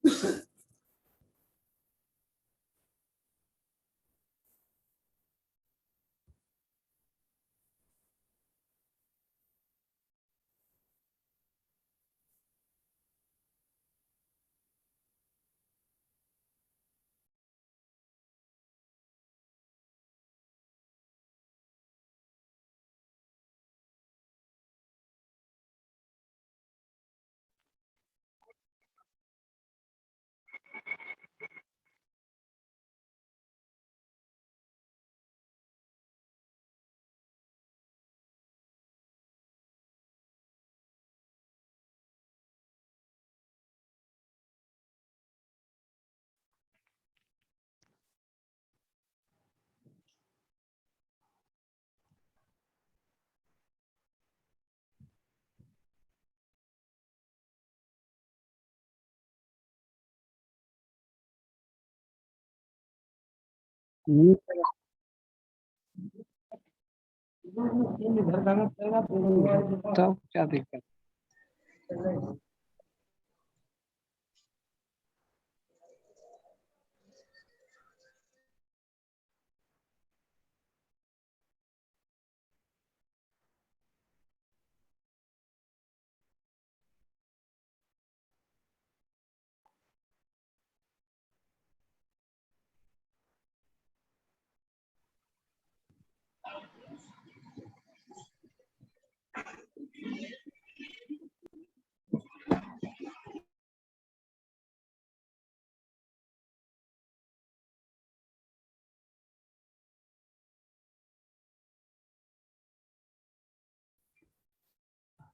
इधर जाना पड़ेगा तो क्या दिक्कत।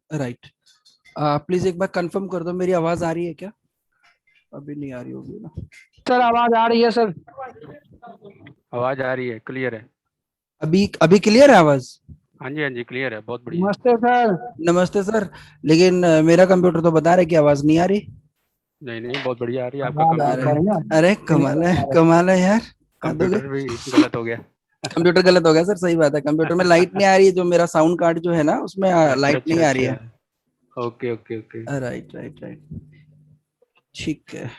राइट। प्लीज एक बार कंफर्म कर दो, मेरी आवाज आ रही है क्या? अभी नहीं आ रही होगी ना? सर आवाज आ रही है सर। आवाज आ रही है, क्लियर है। अभी अभी क्लियर है आवाज? हाँ जी, हाँ जी, क्लियर है, बहुत बढ़िया। नमस्ते सर। नमस्ते सर। लेकिन मेरा कंप्यूटर तो बता रहा है कि आवाज नहीं आ रही। नहीं नहीं, बहुत बढ़िया आ रही है आपका आवाज आ अरे, कंप्यूटर। बढ़िया अरे कमाल है, कमाल है यार। कहाँ दोगे? कंप्यूटर भी गलत हो गया। कंप्यूटर गलत हो गया सर, सही बात है। कंप्यूटर में लाइट नहीं आ रही है, जो मेरा साउंड कार्ड जो है ना उसमें अच्छा लाइट अच्छा नहीं आ रही अच्छा। है। Okay okay okay. Right right right. ठीक है।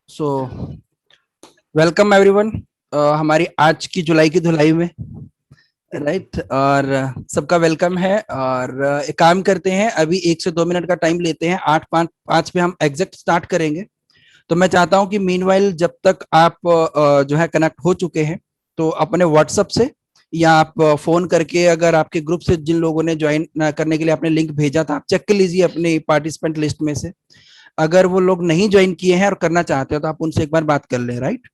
सो वेलकम एवरीवन हमारी आज की जुलाई की धुलाई में। राइट और सबका वेलकम है। और एक काम करते हैं, अभी 1 से 2 मिनट का टाइम लेते हैं। 8:05 पे हम एग्जैक्ट स्टार्ट करेंगे। तो मैं चाहता हूं कि मीनवाइल जब तक आप जो है कनेक्ट हो चुके हैं, तो अपने व्हाट्सएप से या आप फोन करके, अगर आपके ग्रुप से जिन लोगों ने ज्वाइन करने के लिए आपने लिंक भेजा था, आप चेक कर लीजिए अपने पार्टिसिपेंट लिस्ट में से। अगर वो लोग नहीं ज्वाइन किए हैं और करना चाहते हो तो आप उनसे एक बार बात कर लें। राइट।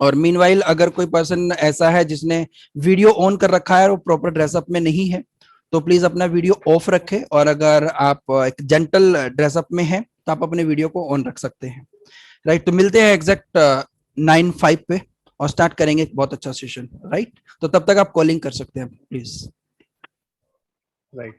और मीनवाइल अगर कोई पर्सन ऐसा है जिसने वीडियो ऑन कर रखा है और वो प्रॉपर ड्रेसअप में नहीं है, तो प्लीज अपना वीडियो ऑफ रखें। और अगर आप एक जेंटल ड्रेसअप में हैं तो आप अपने वीडियो को ऑन रख सकते हैं। राइट। तो मिलते हैं एग्जैक्ट 9:05 पे और स्टार्ट करेंगे एक बहुत अच्छा सेशन। राइट। तो तब तक आप कॉलिंग कर सकते हैं please. Right.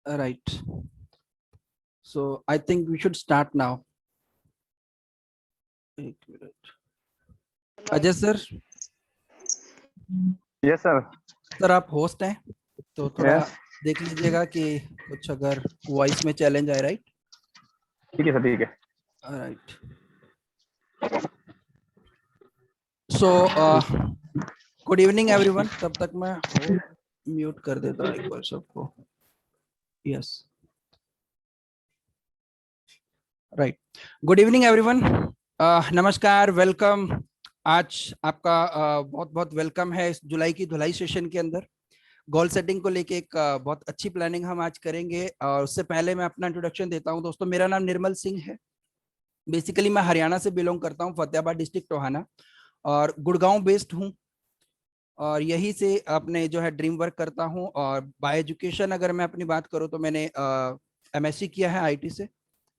Right. So I think we should start now. एक minute. Ajay sir, yes sir. Sir आप होस्ट हैं तो थोड़ा यस. देख लीजिएगा कि कुछ अगर वॉइस में चैलेंज आए. राइट. ठीक है सर, ठीक है. Right. So good evening everyone. तब तक मैं म्यूट कर देता हूँ एक बार सबको. Yes. Right. Good evening everyone. नमस्कार, वेलकम. आज आपका बहुत बहुत वेलकम है इस जुलाई की धुलाई सेशन के अंदर. गोल सेटिंग को लेके एक बहुत अच्छी प्लानिंग हम आज करेंगे. और उससे पहले मैं अपना इंट्रोडक्शन देता हूं. दोस्तों, मेरा नाम निर्मल सिंह है. बेसिकली मैं हरियाणा से बिलोंग करता हूं, फतेहाबाद डिस्ट्रिक्ट टोहाना, और गुड़गांव बेस्ड हूं. और यही से अपने जो है ड्रीम वर्क करता हूं. और बाय एजुकेशन अगर मैं अपनी बात करूं तो मैंने एमएससी किया है आईटी से,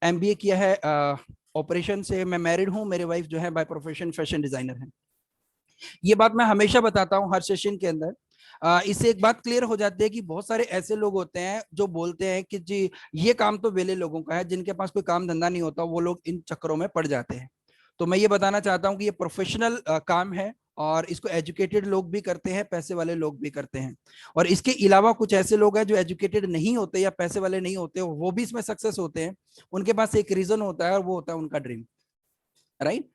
एमबीए किया है ऑपरेशन से. मैं मैरिड हूं. मेरे वाइफ जो है बाय प्रोफेशन फैशन डिजाइनर है. ये बात मैं हमेशा बताता हूं हर सेशन के अंदर. इससे एक बात क्लियर हो जाती है कि बहुत सारे ऐसे लोग होते हैं जो बोलते हैं कि जी ये काम तो वेले लोगों का है, जिनके पास कोई काम धंधा नहीं होता वो लोग इन चक्करों में पड़ जाते हैं. तो मैं ये बताना चाहता हूं कि ये प्रोफेशनल काम है और इसको एजुकेटेड लोग भी करते हैं, पैसे वाले लोग भी करते हैं. और इसके अलावा कुछ ऐसे लोग हैं जो एजुकेटेड नहीं होते या पैसे वाले नहीं होते, वो भी इसमें सक्सेस होते हैं. उनके पास एक रीजन होता है और वो होता है उनका ड्रीम. राइट.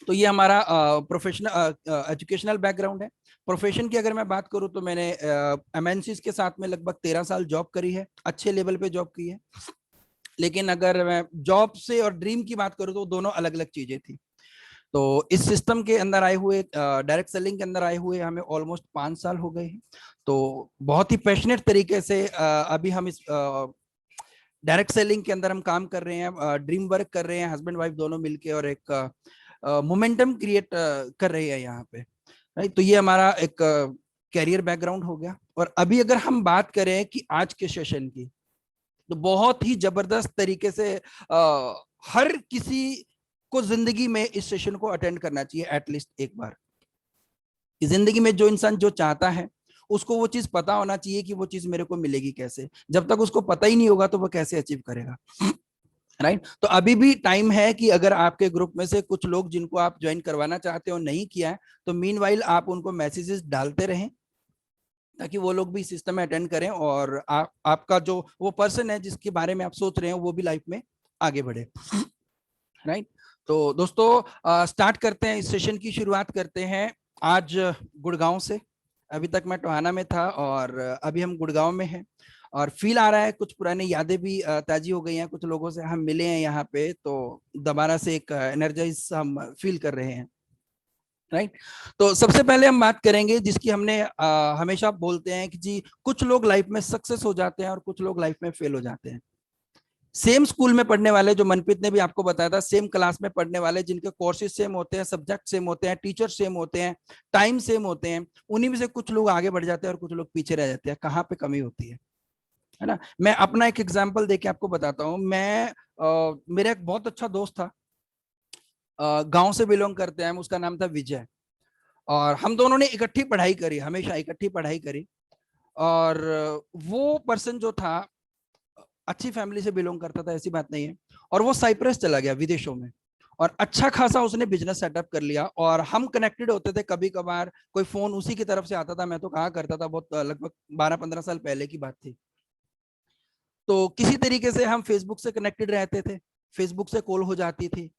तो ये हमारा प्रोफेशनल एजुकेशनल बैकग्राउंड है. प्रोफेशन की अगर मैं बात करूं तो मैंने एमएनसीज के साथ में लगभग 13 साल जॉब करी है, अच्छे लेवल पे जॉब की है. लेकिन अगर मैं जॉब से और ड्रीम की बात करूं तो दोनों अलग अलग चीजें थी. तो इस सिस्टम के अंदर आए हुए, डायरेक्ट सेलिंग के अंदर आए हुए हमें ऑलमोस्ट 5 साल हो गए हैं. तो बहुत ही पैशनेट तरीके से अभी हम इस डायरेक्ट सेलिंग के अंदर हम काम कर रहे हैं, ड्रीम वर्क कर रहे हैं हस्बैंड वाइफ दोनों मिलके, और एक मोमेंटम क्रिएट कर रहे हैं यहाँ पे. राइट. तो ये हमारा एक कैरियर बैकग्राउंड हो गया. और अभी अगर हम बात करें कि आज के सेशन की, तो बहुत ही जबरदस्त तरीके से हर किसी को जिंदगी में इस सेशन को अटेंड करना चाहिए एटलीस्ट एक बार. जिंदगी में जो इंसान जो चाहता है उसको वो चीज पता होना चाहिए कि वो चीज मेरे को मिलेगी कैसे. जब तक उसको पता ही नहीं होगा तो वो कैसे अचीव करेगा. राइट. तो अभी भी टाइम है कि अगर आपके ग्रुप में से कुछ लोग जिनको आप ज्वाइन करवाना चाहते हो नहीं किया है, तो मीनवाइल आप उनको मैसेजेस डालते रहें ताकि वो लोग भी सिस्टम में अटेंड करें और आपका जो वो पर्सन है जिसके बारे में आप सोच रहे हैं वो भी लाइफ में आगे बढ़े. राइट. तो दोस्तों स्टार्ट करते हैं, इस सेशन की शुरुआत करते हैं आज गुड़गांव से. अभी तक मैं टोहाना में था और अभी हम गुड़गांव में हैं. और फील आ रहा है, कुछ पुरानी यादें भी ताजी हो गई हैं, कुछ लोगों से हम मिले हैं यहाँ पे, तो दोबारा से एक एनर्जाइज हम फील कर रहे हैं. राइट. तो सबसे पहले हम बात करेंगे जिसकी हमने हमेशा बोलते हैं कि जी कुछ लोग लाइफ में सक्सेस हो जाते हैं और कुछ लोग लाइफ में फेल हो जाते हैं. सेम स्कूल में पढ़ने वाले, जो मनप्रीत ने भी आपको बताया था, सेम क्लास में पढ़ने वाले जिनके कोर्सेज सेम होते हैं, सब्जेक्ट सेम होते हैं, टीचर सेम होते हैं, टाइम सेम होते हैं, उन्हीं में से कुछ लोग आगे बढ़ जाते हैं और कुछ लोग पीछे रह जाते हैं. कहाँ पे कमी होती है ना. मैं अपना एक एग्जाम्पल देके आपको बताता हूँ. मेरा एक बहुत अच्छा दोस्त था, गांव से बिलोंग करते हैं, उसका नाम था विजय. और हम दोनों ने इकट्ठी पढ़ाई करी, हमेशा इकट्ठी पढ़ाई करी. और वो पर्सन जो था अच्छी फैमिली से बिलोंग करता था, ऐसी बात नहीं है. और वो साइप्रस चला गया विदेशों में और अच्छा खासा उसने बिजनेस सेटअप कर लिया. और हम कनेक्टेड होते थे, कभी कभार कोई फोन उसी की तरफ से आता था. मैं तो कहा करता था, बहुत लगभग 12-15 साल पहले की बात थी. तो किसी तरीके से हम फेसबुक से कनेक्टेड रहते थे, फेसबुक से कॉल हो जाती थी,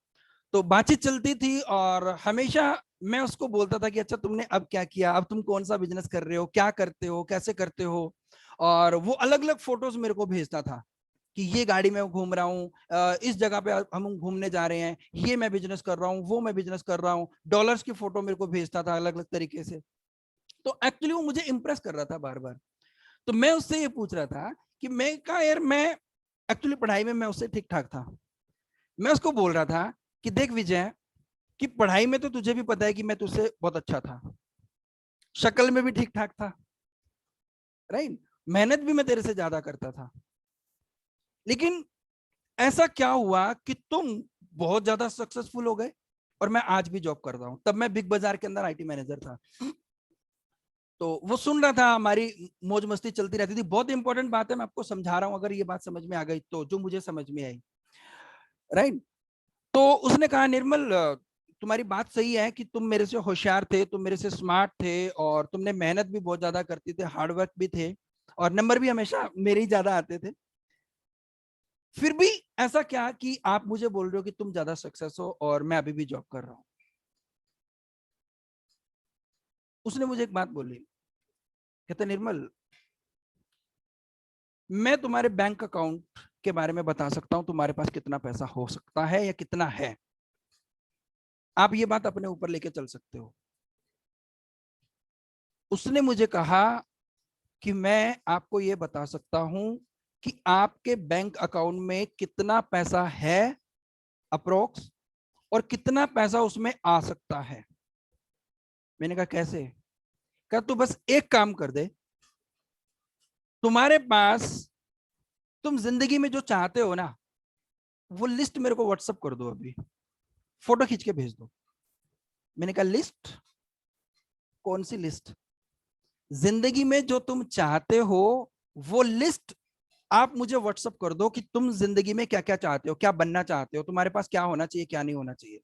तो बातचीत चलती थी. और हमेशा मैं उसको बोलता था कि अच्छा तुमने अब क्या किया, अब तुम कौन सा बिजनेस कर रहे हो, क्या करते हो, कैसे करते हो. और वो अलग अलग फोटोज मेरे को भेजता था कि ये गाड़ी में घूम रहा हूँ, इस जगह पे हम घूमने जा रहे हैं, ये मैं बिजनेस कर रहा हूँ, वो मैं बिजनेस कर रहा हूँ. डॉलर्स की फोटो मेरे को भेजता था अलग अलग तरीके से. तो एक्चुअली वो मुझे इंप्रेस कर रहा था बार बार. तो मैं उससे ये पूछ रहा था कि मैं कहा यार, मैं एक्चुअली पढ़ाई में मैं उससे ठीक ठाक था. मैं उसको बोल रहा था कि देख विजय, कि पढ़ाई में तो तुझे भी पता है कि मैं तुझसे बहुत अच्छा था, शक्ल में भी ठीक ठाक था, राइट, मेहनत भी मैं तेरे से ज्यादा करता था. लेकिन ऐसा क्या हुआ कि तुम बहुत ज्यादा सक्सेसफुल हो गए और मैं आज भी जॉब कर रहा हूं. तब मैं बिग बाजार के अंदर आईटी मैनेजर था. तो वो सुन रहा था, हमारी मौज मस्ती चलती रहती थी। बहुत इंपॉर्टेंट बात है, मैं आपको समझा रहा हूं, अगर ये बात समझ में आ गई तो, जो मुझे समझ में आई, राइट। तो उसने कहा, निर्मल तुम्हारी बात सही है कि तुम मेरे से होशियार थे, तुम मेरे से स्मार्ट थे, और तुमने मेहनत भी बहुत ज्यादा करती थे, हार्डवर्क भी थे, और नंबर भी हमेशा मेरे ही ज्यादा आते थे। फिर भी ऐसा क्या कि आप मुझे बोल रहे हो कि तुम ज्यादा सक्सेस हो और मैं अभी भी जॉब कर रहा हूं? उसने मुझे एक बात बोली, कहते निर्मल, मैं तुम्हारे बैंक अकाउंट के बारे में बता सकता हूं, तुम्हारे पास कितना पैसा हो सकता है या कितना है। आप ये बात अपने ऊपर लेके चल सकते हो। उसने मुझे कहा कि मैं आपको ये बता सकता हूं कि आपके बैंक अकाउंट में कितना पैसा है अप्रोक्स, और कितना पैसा उसमें आ सकता है। मैंने कहा कैसे? कहा तू बस एक काम कर दे, तुम्हारे पास, तुम जिंदगी में जो चाहते हो ना, वो लिस्ट मेरे को व्हाट्सअप कर दो, अभी फोटो खींच के भेज दो। मैंने कहा लिस्ट? कौन सी लिस्ट? जिंदगी में जो तुम चाहते हो वो लिस्ट आप मुझे व्हाट्सअप कर दो कि तुम जिंदगी में क्या क्या चाहते हो, क्या बनना चाहते हो, तुम्हारे पास क्या होना चाहिए, क्या नहीं होना चाहिए।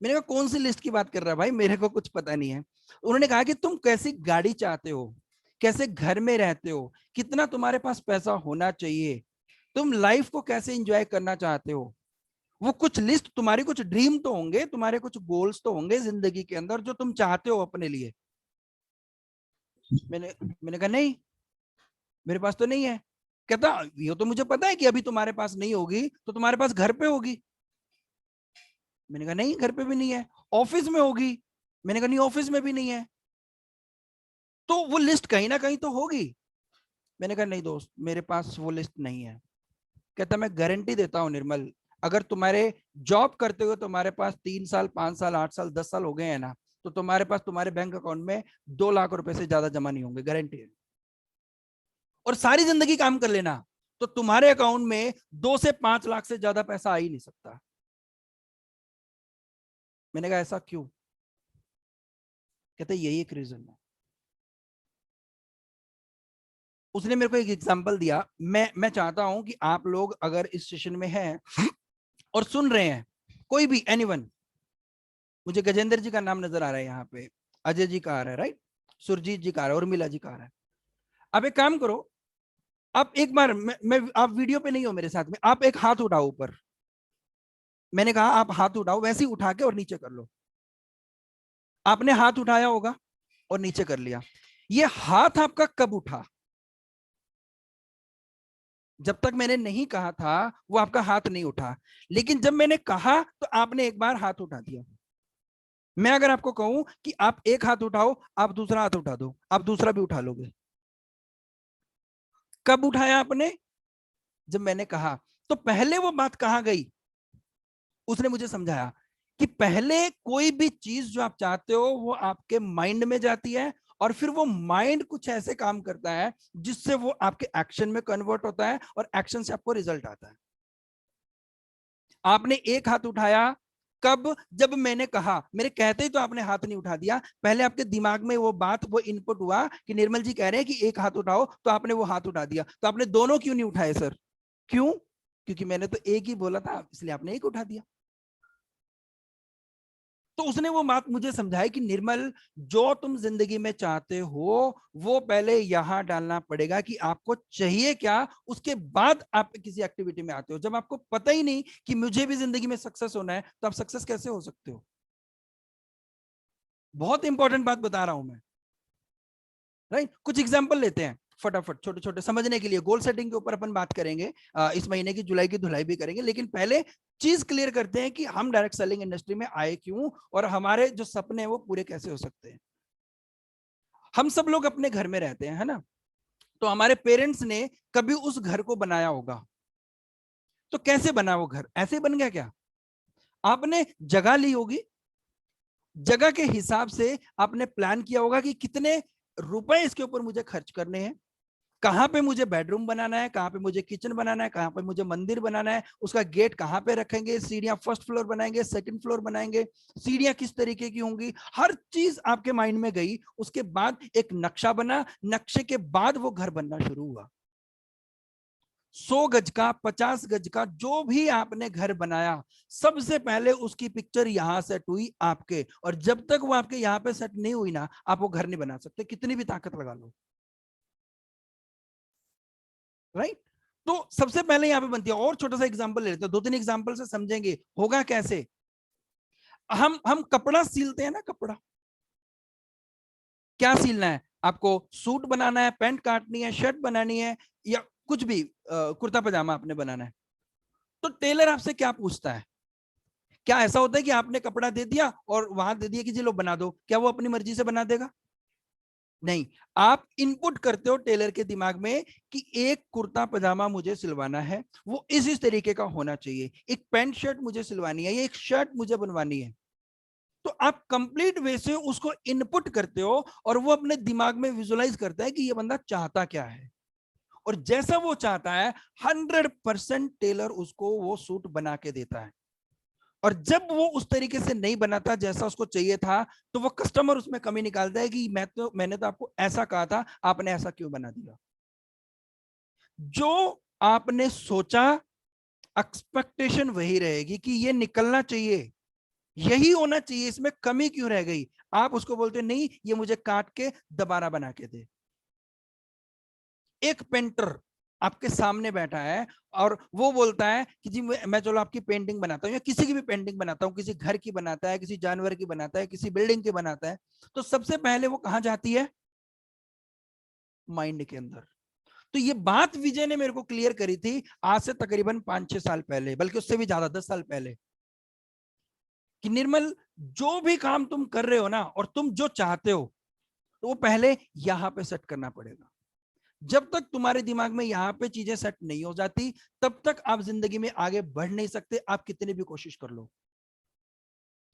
मैंने कहा कौन सी लिस्ट की बात कर रहा है भाई, मेरे को कुछ पता नहीं है। उन्होंने कहा कि तुम कैसी गाड़ी चाहते हो, कैसे घर में रहते हो, कितना तुम्हारे पास पैसा होना चाहिए, तुम लाइफ को कैसे एंजॉय करना चाहते हो, वो कुछ लिस्ट, तुम्हारी कुछ ड्रीम तो होंगे, तुम्हारे कुछ गोल्स तो होंगे जिंदगी के अंदर जो तुम चाहते हो अपने लिए। मैंने कहा नहीं, मेरे पास तो नहीं है। कहता ये तो मुझे पता है कि अभी तुम्हारे पास नहीं होगी, तो तुम्हारे पास घर पे होगी। मैंने कहा नहीं, घर पे भी नहीं है। ऑफिस में होगी। मैंने कहा नहीं, ऑफिस में भी नहीं है। तो वो लिस्ट कहीं ना कहीं तो होगी। मैंने कहा नहीं दोस्त, मेरे पास वो लिस्ट नहीं है। कहता मैं गारंटी देता हूं निर्मल, अगर तुम्हारे जॉब करते हुए तुम्हारे पास 3 साल, 5 साल, 8 साल, 10 साल हो गए हैं ना, तो तुम्हारे पास तुम्हारे बैंक अकाउंट में 2 लाख रुपए से ज्यादा जमा नहीं होंगे, गारंटी है। और सारी जिंदगी काम कर लेना, तो तुम्हारे अकाउंट में 2 से 5 लाख से ज्यादा पैसा आ ही नहीं सकता। मैंने कहा ऐसा क्यों? कहते यही एक रीजन है। उसने मेरे को एक एग्जांपल दिया। मैं चाहता हूं कि आप लोग अगर इस सेशन में हैं और सुन रहे हैं, कोई भी एनीवन, मुझे गजेंद्र जी का नाम नजर आ रहा है यहाँ पे, अजय जी का आ रहा है, राइट, सुरजीत जी का आ रहा है, उर्मिला जी का आ रहा है। आप एक काम करो, आप एक बार, आप वीडियो पे नहीं हो मेरे साथ में, आप एक हाथ उठाओ ऊपर। मैंने कहा आप हाथ उठाओ, वैसे ही उठा के और नीचे कर लो। आपने हाथ उठाया होगा और नीचे कर लिया। ये हाथ आपका कब उठा? जब तक मैंने नहीं कहा था वो आपका हाथ नहीं उठा, लेकिन जब मैंने कहा तो आपने एक बार हाथ उठा दिया। मैं अगर आपको कहूं कि आप एक हाथ उठाओ, आप दूसरा हाथ उठा दो, आप दूसरा भी उठा लोगे। कब उठाया आपने? जब मैंने कहा। तो पहले वो बात कहां गई? उसने मुझे समझाया कि पहले कोई भी चीज जो आप चाहते हो वो आपके माइंड में जाती है, और फिर वो माइंड कुछ ऐसे काम करता है जिससे वो आपके एक्शन में कन्वर्ट होता है, और एक्शन से आपको रिजल्ट आता है। आपने एक हाथ उठाया कब? जब मैंने कहा। मेरे कहते ही तो आपने हाथ नहीं उठा दिया, पहले आपके दिमाग में वो बात, वो इनपुट हुआ कि निर्मल जी कह रहे हैं कि एक हाथ उठाओ, तो आपने वो हाथ उठा दिया। तो आपने दोनों क्यों नहीं उठाए सर? क्यों? क्योंकि मैंने तो एक ही बोला था, इसलिए आपने एक उठा दिया। तो उसने वो बात मुझे समझाई कि निर्मल, जो तुम जिंदगी में चाहते हो वो पहले यहां डालना पड़ेगा कि आपको चाहिए क्या, उसके बाद आप किसी एक्टिविटी में आते हो। जब आपको पता ही नहीं कि मुझे भी जिंदगी में सक्सेस होना है, तो आप सक्सेस कैसे हो सकते हो? बहुत इंपॉर्टेंट बात बता रहा हूं मैं, राइट। कुछ एग्जांपल लेते हैं फटाफट, छोटे छोटे समझने के लिए। गोल सेटिंग के ऊपर अपन बात करेंगे, इस महीने की जुलाई की धुलाई भी करेंगे, लेकिन पहले चीज क्लियर करते हैं कि हम डायरेक्ट सेलिंग इंडस्ट्री में आए क्यों, और हमारे जो सपने हैं वो पूरे कैसे हो सकते हैं। हम सब लोग अपने घर में रहते हैं, है ना? तो हमारे पेरेंट्स ने कभी उस घर को बनाया होगा। तो कैसे बना वो घर? ऐसे बन गया क्या? आपने जगह ली होगी, जगह के हिसाब से आपने प्लान किया होगा कि कितने रुपए इसके ऊपर मुझे खर्च करने हैं, कहां पे मुझे बेडरूम बनाना है, कहां पे मुझे किचन बनाना है, कहां पे मुझे मंदिर बनाना है, उसका गेट कहां पे रखेंगे, सीढ़ियां फर्स्ट फ्लोर बनाएंगे, सेकंड फ्लोर बनाएंगे, सीढ़ियां किस तरीके की होंगी, हर चीज आपके माइंड में गई। उसके बाद एक नक्शा बना, नक्शे के बाद वो घर बनना शुरू हुआ। 100 गज का, 50 गज का, जो भी आपने घर बनाया, सबसे पहले उसकी पिक्चर यहां सेट हुई आपके, और जब तक वो आपके यहां पे सेट नहीं हुई ना, आप वो घर नहीं बना सकते, कितनी भी ताकत लगा लो। राइट? तो सबसे पहले यहां पे बनती है। और छोटा सा एग्जांपल ले लेते हैं, 2-3 एग्जांपल से समझेंगे होगा कैसे। हम कपड़ा सिलते हैं ना, कपड़ा क्या सिलना है आपको, सूट बनाना है, पैंट काटनी है, शर्ट बनानी है, या कुछ भी कुर्ता पजामा आपने बनाना है, तो टेलर आपसे क्या पूछता है? क्या ऐसा होता है कि आपने कपड़ा दे दिया और वहां दे दिया कि जी लो बना दो? क्या वो अपनी मर्जी से बना देगा? नहीं। आप इनपुट करते हो टेलर के दिमाग में कि एक कुर्ता पजामा मुझे सिलवाना है, वो इस तरीके का होना चाहिए, एक पैंट शर्ट मुझे सिलवानी है, या एक शर्ट मुझे बनवानी है। तो आप कंप्लीट वे से उसको इनपुट करते हो, और वो अपने दिमाग में विजुलाइज करता है कि ये बंदा चाहता क्या है, और जैसा वो चाहता है 100% टेलर उसको वो सूट बना के देता है। और जब वो उस तरीके से नहीं बनाता जैसा उसको चाहिए था, तो वो कस्टमर उसमें कमी निकालता है कि मैंने तो आपको ऐसा कहा था, आपने ऐसा क्यों बना दिया। जो आपने सोचा, एक्सपेक्टेशन वही रहेगी कि ये निकलना चाहिए, यही होना चाहिए, इसमें कमी क्यों रह गई। आप उसको बोलते नहीं, ये मुझे काट के दोबारा बना के दे। एक पेंटर आपके सामने बैठा है और वो बोलता है कि जी मैं चलो आपकी पेंटिंग बनाता हूं, या किसी की भी पेंटिंग बनाता हूं, किसी घर की बनाता है, किसी जानवर की बनाता है, किसी बिल्डिंग की बनाता है, तो सबसे पहले वो कहां जाती है? माइंड के अंदर। तो ये बात विजय ने मेरे को क्लियर करी थी आज से तकरीबन 5-6 साल पहले, बल्कि उससे भी ज्यादा, 10 साल पहले, कि निर्मल, जो भी काम तुम कर रहे हो ना, और तुम जो चाहते हो, तो वो पहले यहां पे सेट करना पड़ेगा। जब तक तुम्हारे दिमाग में यहां पे चीजें सेट नहीं हो जाती, तब तक आप जिंदगी में आगे बढ़ नहीं सकते, आप कितनी भी कोशिश कर लो।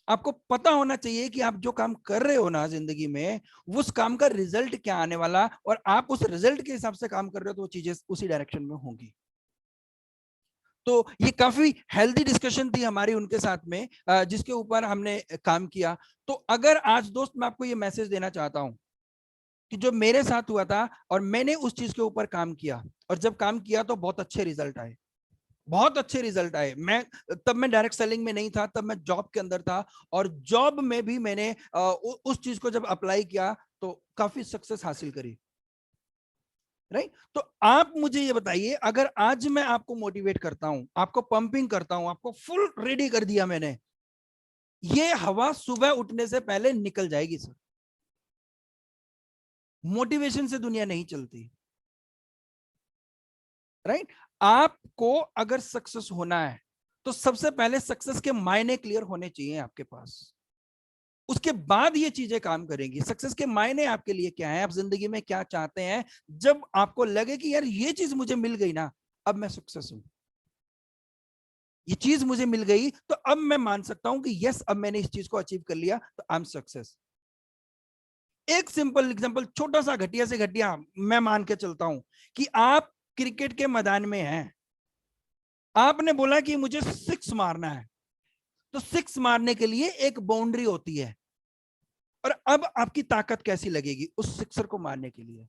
आपको पता होना चाहिए कि आप जो काम कर रहे हो ना जिंदगी में, उस काम का रिजल्ट क्या आने वाला, और आप उस रिजल्ट के हिसाब से काम कर रहे हो, तो वो चीजें उसी डायरेक्शन में होंगी। तो ये काफी हेल्दी डिस्कशन थी हमारी उनके साथ में, जिसके ऊपर हमने काम किया। तो अगर आज दोस्त मैं आपको ये मैसेज देना चाहता हूं कि जो मेरे साथ हुआ था, और मैंने उस चीज के ऊपर काम किया, और जब काम किया तो बहुत अच्छे रिजल्ट आए, बहुत अच्छे रिजल्ट आए। मैं डायरेक्ट सेलिंग में नहीं था, तब मैं जॉब के अंदर था, और जॉब में भी मैंने उस चीज को जब अप्लाई किया तो काफी सक्सेस हासिल करी। राइट? तो आप मुझे ये बताइए, अगर आज मैं आपको मोटिवेट करता हूं, आपको पंपिंग करता हूं, आपको फुल रेडी कर दिया मैंने, ये हवा सुबह उठने से पहले निकल जाएगी सर। मोटिवेशन से दुनिया नहीं चलती। राइट? आपको अगर सक्सेस होना है, तो सबसे पहले सक्सेस के मायने क्लियर होने चाहिए आपके पास, उसके बाद ये चीजें काम करेंगी। सक्सेस के मायने आपके लिए क्या है, आप जिंदगी में क्या चाहते हैं, जब आपको लगे कि यार ये चीज मुझे मिल गई ना, अब मैं सक्सेस हूं, ये चीज मुझे मिल गई, तो अब मैं मान सकता हूं कि यस, अब मैंने इस चीज को अचीव कर लिया, तो आई एम सक्सेस। एक सिंपल एग्जांपल, छोटा सा घटिया से घटिया, मैं मान के चलता हूं कि आप क्रिकेट के मैदान में हैं, आपने बोला कि मुझे 6 मारना है, तो 6 मारने के लिए एक बाउंड्री होती है, और अब आपकी ताकत कैसी लगेगी उस सिक्सर को मारने के लिए।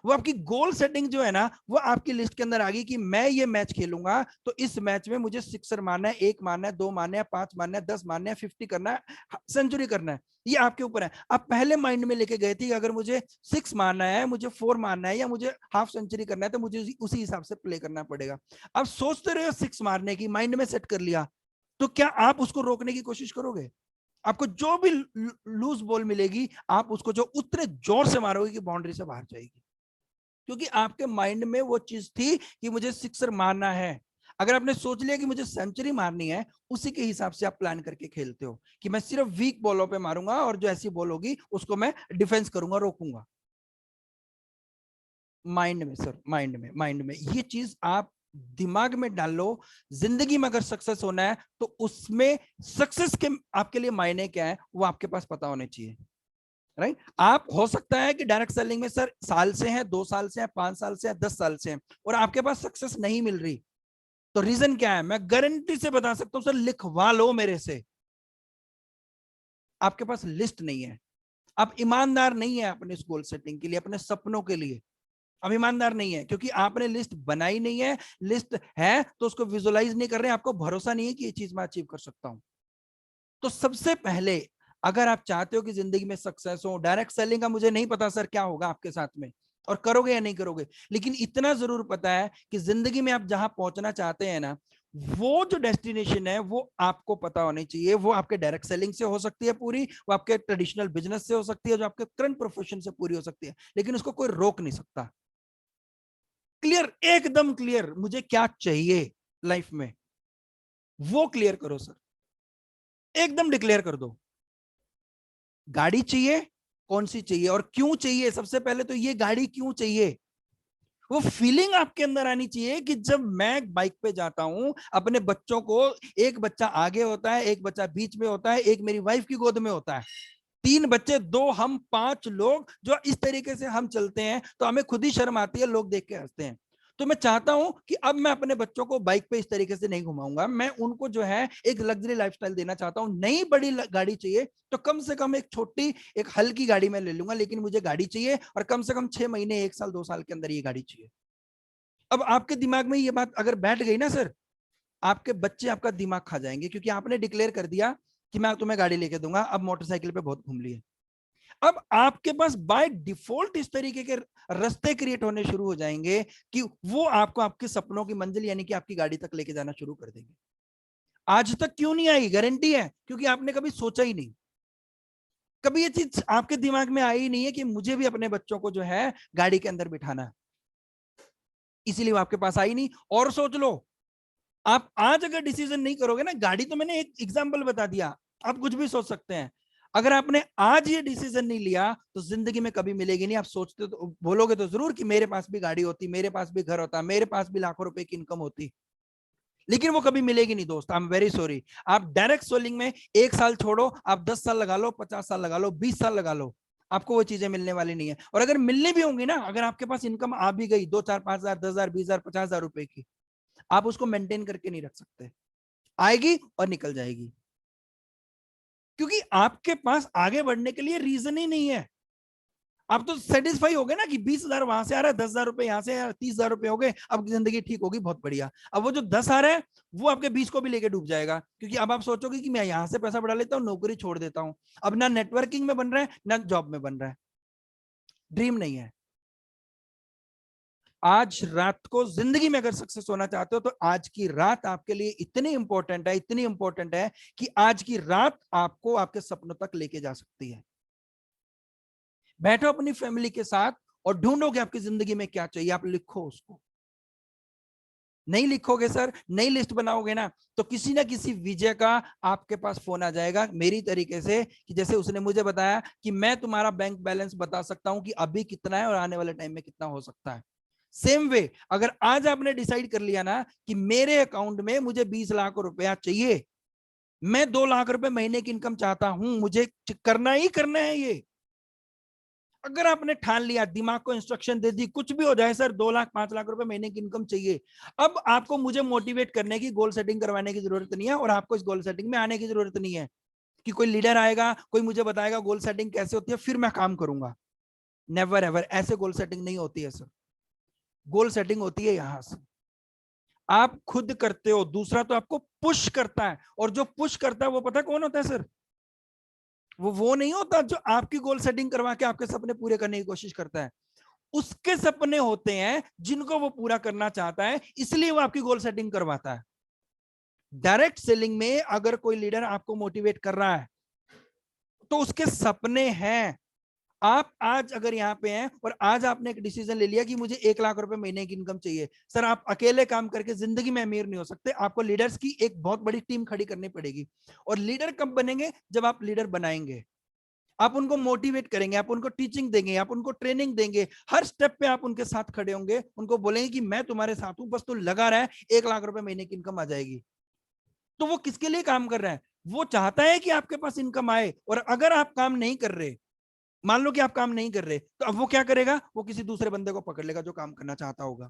वो आपकी गोल सेटिंग जो है ना, वो आपकी लिस्ट के अंदर आ गई कि मैं ये मैच खेलूंगा, तो इस मैच में मुझे सिक्सर मारना है, 1 मारना है, 2 मारना है, 5 मारना है, 10 मारना है, 50 करना है, सेंचुरी करना है। ये आपके ऊपर है। आप पहले माइंड में लेके गए थे कि अगर मुझे 6 मारना है, मुझे 4 मारना है, या मुझे हाफ सेंचुरी करना है, तो मुझे उसी हिसाब से प्ले करना पड़ेगा। अब सोचते रहे हो 6 मारने की, माइंड में सेट कर लिया, तो क्या आप उसको रोकने की कोशिश करोगे? आपको जो भी लूज बॉल मिलेगी, आप उसको जो उतने जोर से मारोगे कि बाउंड्री से बाहर जाएगी, क्योंकि आपके माइंड में वो चीज थी कि मुझे सिक्सर मारना है। अगर आपने सोच लिया कि मुझे सेंचुरी मारनी है, उसी के हिसाब से आप प्लान करके खेलते हो कि मैं सिर्फ वीक बॉलों पे मारूंगा, और जो ऐसी बॉल होगी उसको मैं डिफेंस करूंगा, रोकूंगा। माइंड में सर, माइंड में ये चीज आप दिमाग में डाल लो। जिंदगी में अगर सक्सेस होना है, तो उसमें सक्सेस के आपके लिए मायने क्या है, वो आपके पास पता होने चाहिए। राइट। आप हो सकता है कि डायरेक्ट सेलिंग में सर साल से हैं, 2 साल से हैं, 5 साल से हैं, 10 साल से हैं और आपके पास सक्सेस नहीं मिल रही, तो रीजन क्या है? मैं गारंटी से बता सकता हूं सर, लिखवा लो मेरे से, आपके पास लिस्ट नहीं है। आप ईमानदार नहीं है अपने इस गोल सेटिंग के लिए, अपने सपनों के लिए अब ईमानदार नहीं है, क्योंकि आपने लिस्ट बनाई नहीं है। लिस्ट है तो उसको विजुअलाइज नहीं कर रहे, आपको भरोसा नहीं है कि ये चीज मैं अचीव कर सकता हूं। तो सबसे पहले अगर आप चाहते हो कि जिंदगी में सक्सेस हो, डायरेक्ट सेलिंग का मुझे नहीं पता सर क्या होगा आपके साथ में और करोगे या नहीं करोगे, लेकिन इतना जरूर पता है कि जिंदगी में आप जहां पहुंचना चाहते हैं ना, वो जो डेस्टिनेशन है वो आपको पता होनी चाहिए। वो आपके डायरेक्ट सेलिंग से हो सकती है पूरी, वो आपके ट्रेडिशनल बिजनेस से हो सकती है, जो आपके करंट प्रोफेशन से पूरी हो सकती है, लेकिन उसको कोई रोक नहीं सकता। क्लियर, एकदम क्लियर, मुझे क्या चाहिए लाइफ में वो क्लियर करो सर, एकदम डिक्लेयर कर दो। गाड़ी चाहिए, कौन सी चाहिए और क्यों चाहिए? सबसे पहले तो ये गाड़ी क्यों चाहिए, वो फीलिंग आपके अंदर आनी चाहिए कि जब मैं बाइक पे जाता हूं अपने बच्चों को, एक बच्चा आगे होता है, एक बच्चा बीच में होता है, एक मेरी वाइफ की गोद में होता है, 3 बच्चे, 2 हम, 5 लोग, जो इस तरीके से हम चलते हैं तो हमें खुद ही शर्म आती है, लोग देख के हंसते हैं। तो मैं चाहता हूं कि अब मैं अपने बच्चों को बाइक पे इस तरीके से नहीं घुमाऊंगा, मैं उनको जो है एक लग्जरी लाइफस्टाइल देना चाहता हूं। नई बड़ी गाड़ी चाहिए तो कम से कम एक छोटी, एक हल्की गाड़ी में ले लूंगा, लेकिन मुझे गाड़ी चाहिए और कम से कम 6 महीने, 1 साल, 2 साल के अंदर ये गाड़ी चाहिए। अब आपके दिमाग में ये बात अगर बैठ गई ना सर, आपके बच्चे आपका दिमाग खा जाएंगे, क्योंकि आपने डिक्लेयर कर दिया कि मैं तुम्हें गाड़ी लेके दूंगा, अब मोटरसाइकिल पे बहुत घूम लिए। अब आपके पास बाय डिफॉल्ट इस तरीके के रास्ते क्रिएट होने शुरू हो जाएंगे कि वो आपको आपके सपनों की मंजिल यानी कि आपकी गाड़ी तक लेके जाना शुरू कर देंगे। आज तक क्यों नहीं आई? गारंटी है क्योंकि आपने कभी सोचा ही नहीं, कभी ये चीज आपके दिमाग में आई नहीं है कि मुझे भी अपने बच्चों को जो है गाड़ी के अंदर बिठाना है, इसीलिए वो आपके पास आई नहीं। और सोच लो, आप आज अगर डिसीजन नहीं करोगे ना, गाड़ी तो मैंने एक एग्जांपल बता दिया, आप कुछ भी सोच सकते हैं, अगर आपने आज ये डिसीजन नहीं लिया तो जिंदगी में कभी मिलेगी नहीं। आप सोचते तो बोलोगे तो जरूर कि मेरे पास भी गाड़ी होती, मेरे पास भी घर होता, मेरे पास भी लाखों रुपए की इनकम होती, लेकिन वो कभी मिलेगी नहीं दोस्त। I am very sorry. आप डायरेक्ट सेलिंग में 1 साल छोड़ो, आप 10 साल लगा लो, 50 साल लगा लो, 20 साल लगा लो, आपको वो चीजें मिलने वाली नहीं है। और अगर मिलनी भी होंगी ना, अगर आपके पास इनकम आ भी गई 2, 4, 5 हजार, 10 हजार, 20 हजार, 50 हजार रुपए की, आप उसको मेंटेन करके नहीं रख सकते, आएगी और निकल जाएगी, क्योंकि आपके पास आगे बढ़ने के लिए रीजन ही नहीं है। आप तो सेटिस्फाई हो गए ना कि 20 हजार वहां से आ रहा है, 10 हजार रुपए यहां से, 30 हजार रुपए हो गए, अब जिंदगी ठीक होगी, बहुत बढ़िया। अब वो जो 10 आ रहा है वो आपके 20 को भी लेके डूब जाएगा, क्योंकि अब आप सोचोगे कि मैं यहां से पैसा बढ़ा लेता हूँ, नौकरी छोड़ देता हूँ। अब ना नेटवर्किंग में बन रहा है, ना जॉब में बन रहा है, ड्रीम नहीं है। आज रात को जिंदगी में अगर सक्सेस होना चाहते हो तो आज की रात आपके लिए इतनी इंपॉर्टेंट है, इतनी इंपॉर्टेंट है कि आज की रात आपको आपके सपनों तक लेके जा सकती है। बैठो अपनी फैमिली के साथ और ढूंढो कि आपकी जिंदगी में क्या चाहिए, आप लिखो उसको। नहीं लिखोगे सर, नई लिस्ट बनाओगे ना, तो किसी ना किसी विजय का आपके पास फोन आ जाएगा मेरी तरीके से, कि जैसे उसने मुझे बताया कि मैं तुम्हारा बैंक बैलेंस बता सकता हूं कि अभी कितना है और आने वाले टाइम में कितना हो सकता है। सेम वे, अगर आज आपने डिसाइड कर लिया ना कि मेरे अकाउंट में मुझे 20 लाख रुपया चाहिए, मैं 2 लाख रुपए महीने की इनकम चाहता हूं, मुझे करना ही करना है ये, अगर आपने ठान लिया, दिमाग को इंस्ट्रक्शन दे दी, कुछ भी हो जाए सर, 2 लाख 5 लाख रुपए महीने की इनकम चाहिए, अब आपको मुझे मोटिवेट करने की, गोल सेटिंग करवाने की जरूरत नहीं है, और आपको इस गोल सेटिंग में आने की जरूरत नहीं है कि कोई लीडर आएगा, कोई मुझे बताएगा गोल सेटिंग कैसे होती है, फिर मैं काम करूंगा। नेवर एवर, ऐसे गोल सेटिंग नहीं होती है सर। गोल सेटिंग होती है यहां से, आप खुद करते हो, दूसरा तो आपको पुश करता है, और जो पुश करता है वो पता कौन होता है सर? वो नहीं होता जो आपकी गोल सेटिंग करवा के आपके सपने पूरे करने की कोशिश करता है, उसके सपने होते हैं जिनको वो पूरा करना चाहता है, इसलिए वो आपकी गोल सेटिंग करवाता है। डायरेक्ट सेलिंग में अगर कोई लीडर आपको मोटिवेट कर रहा है तो उसके सपने हैं। आप आज अगर यहां पे हैं और आज आपने एक डिसीजन ले लिया कि मुझे 1 लाख रुपए महीने की इनकम चाहिए, सर आप अकेले काम करके जिंदगी में अमीर नहीं हो सकते, आपको लीडर्स की एक बहुत बड़ी टीम खड़ी करनी पड़ेगी। और लीडर कब बनेंगे? जब आप लीडर बनाएंगे, आप उनको मोटिवेट करेंगे, आप उनको टीचिंग देंगे, आप उनको ट्रेनिंग देंगे, हर स्टेप पे आप उनके साथ खड़े होंगे, उनको बोलेंगे कि मैं तुम्हारे साथ हूं, बस तू लगा रहा है, 1 लाख रुपए महीने की इनकम आ जाएगी। तो वो किसके लिए काम कर रहा है? वो चाहता है कि आपके पास इनकम आए, और अगर आप काम नहीं कर रहे मान लो कि आप काम नहीं कर रहे, तो अब वो क्या करेगा, वो किसी दूसरे बंदे को पकड़ लेगा जो काम करना चाहता होगा,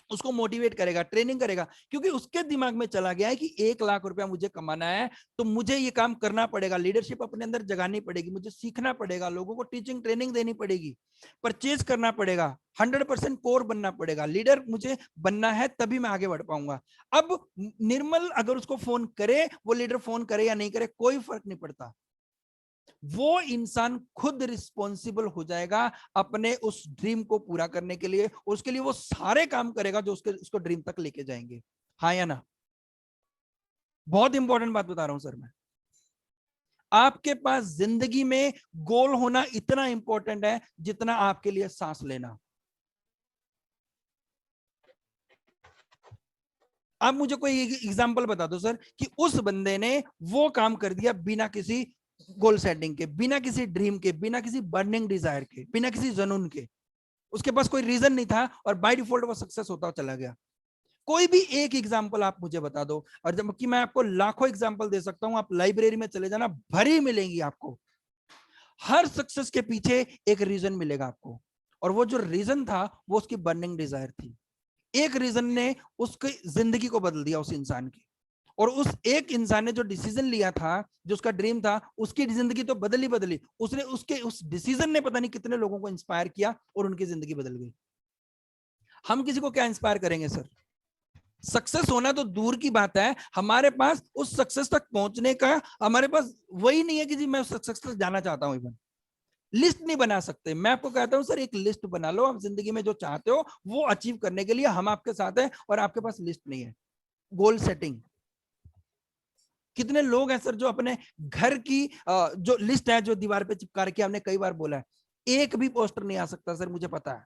उसको मोटिवेट करेगा, ट्रेनिंग करेगा, क्योंकि उसके दिमाग में चला गया है कि 1 लाख रुपया मुझे कमाना है तो मुझे ये काम करना पड़ेगा, लीडरशिप अपने अंदर जगानी पड़ेगी, मुझे सीखना पड़ेगा, लोगों को टीचिंग ट्रेनिंग देनी पड़ेगी, परचेज करना पड़ेगा, 100% कोर बनना पड़ेगा, लीडर मुझे बनना है, तभी मैं आगे बढ़ पाऊंगा। अब निर्मल अगर उसको फोन करे, वो लीडर फोन करे या नहीं करे, कोई फर्क नहीं पड़ता, वो इंसान खुद रिस्पॉन्सिबल हो जाएगा अपने उस ड्रीम को पूरा करने के लिए, उसके लिए वो सारे काम करेगा जो उसको ड्रीम तक लेके जाएंगे। हाँ या ना? बहुत इंपॉर्टेंट बात बता रहा हूं सर मैं। आपके पास जिंदगी में गोल होना इतना इंपॉर्टेंट है जितना आपके लिए सांस लेना। आप मुझे कोई एग्जांपल बता दो सर कि उस बंदे ने वो काम कर दिया बिना किसी गोल सेटिंग के, बिना किसी ड्रीम के, बिना किसी बर्निंग डिजायर के, बिना किसी जुनून के, उसके पास कोई रीजन नहीं था और बाय डिफॉल्ट वो सक्सेस होता चला गया। कोई भी एक एग्जांपल आप मुझे बता दो, और जब कि मैं आपको लाखों एग्जांपल दे सकता हूं, आप लाइब्रेरी में चले जाना, भरी मिलेंगी आपको, हर सक्सेस के पीछे एक रीजन मिलेगा आपको, और वो जो रीजन था वो उसकी बर्निंग डिजायर थी। एक रीजन ने उसकी जिंदगी को बदल दिया उस इंसान की, और उस एक इंसान ने जो डिसीजन लिया था, जो उसका ड्रीम था, उसकी जिंदगी तो बदली बदली, उसने उसके उस डिसीजन ने पता नहीं कितने लोगों को इंस्पायर किया और उनकी जिंदगी बदल गई। हम किसी को क्या इंस्पायर करेंगे सर? सक्सेस होना तो दूर की बात है, हमारे पास उस सक्सेस तक पहुंचने का हमारे पास वही नहीं है कि जी मैं सक्सेस तक जाना चाहता हूं। इवन लिस्ट नहीं बना सकते। मैं आपको कहता हूं सर एक लिस्ट बना लो, आप जिंदगी में जो चाहते हो वो अचीव करने के लिए हम आपके साथ हैं, और आपके पास लिस्ट नहीं है। गोल सेटिंग, कितने लोग हैं सर जो अपने घर की जो लिस्ट है जो दीवार पे चिपका रखी है, हमने कई बार बोला है, एक भी पोस्टर नहीं आ सकता सर, मुझे पता है,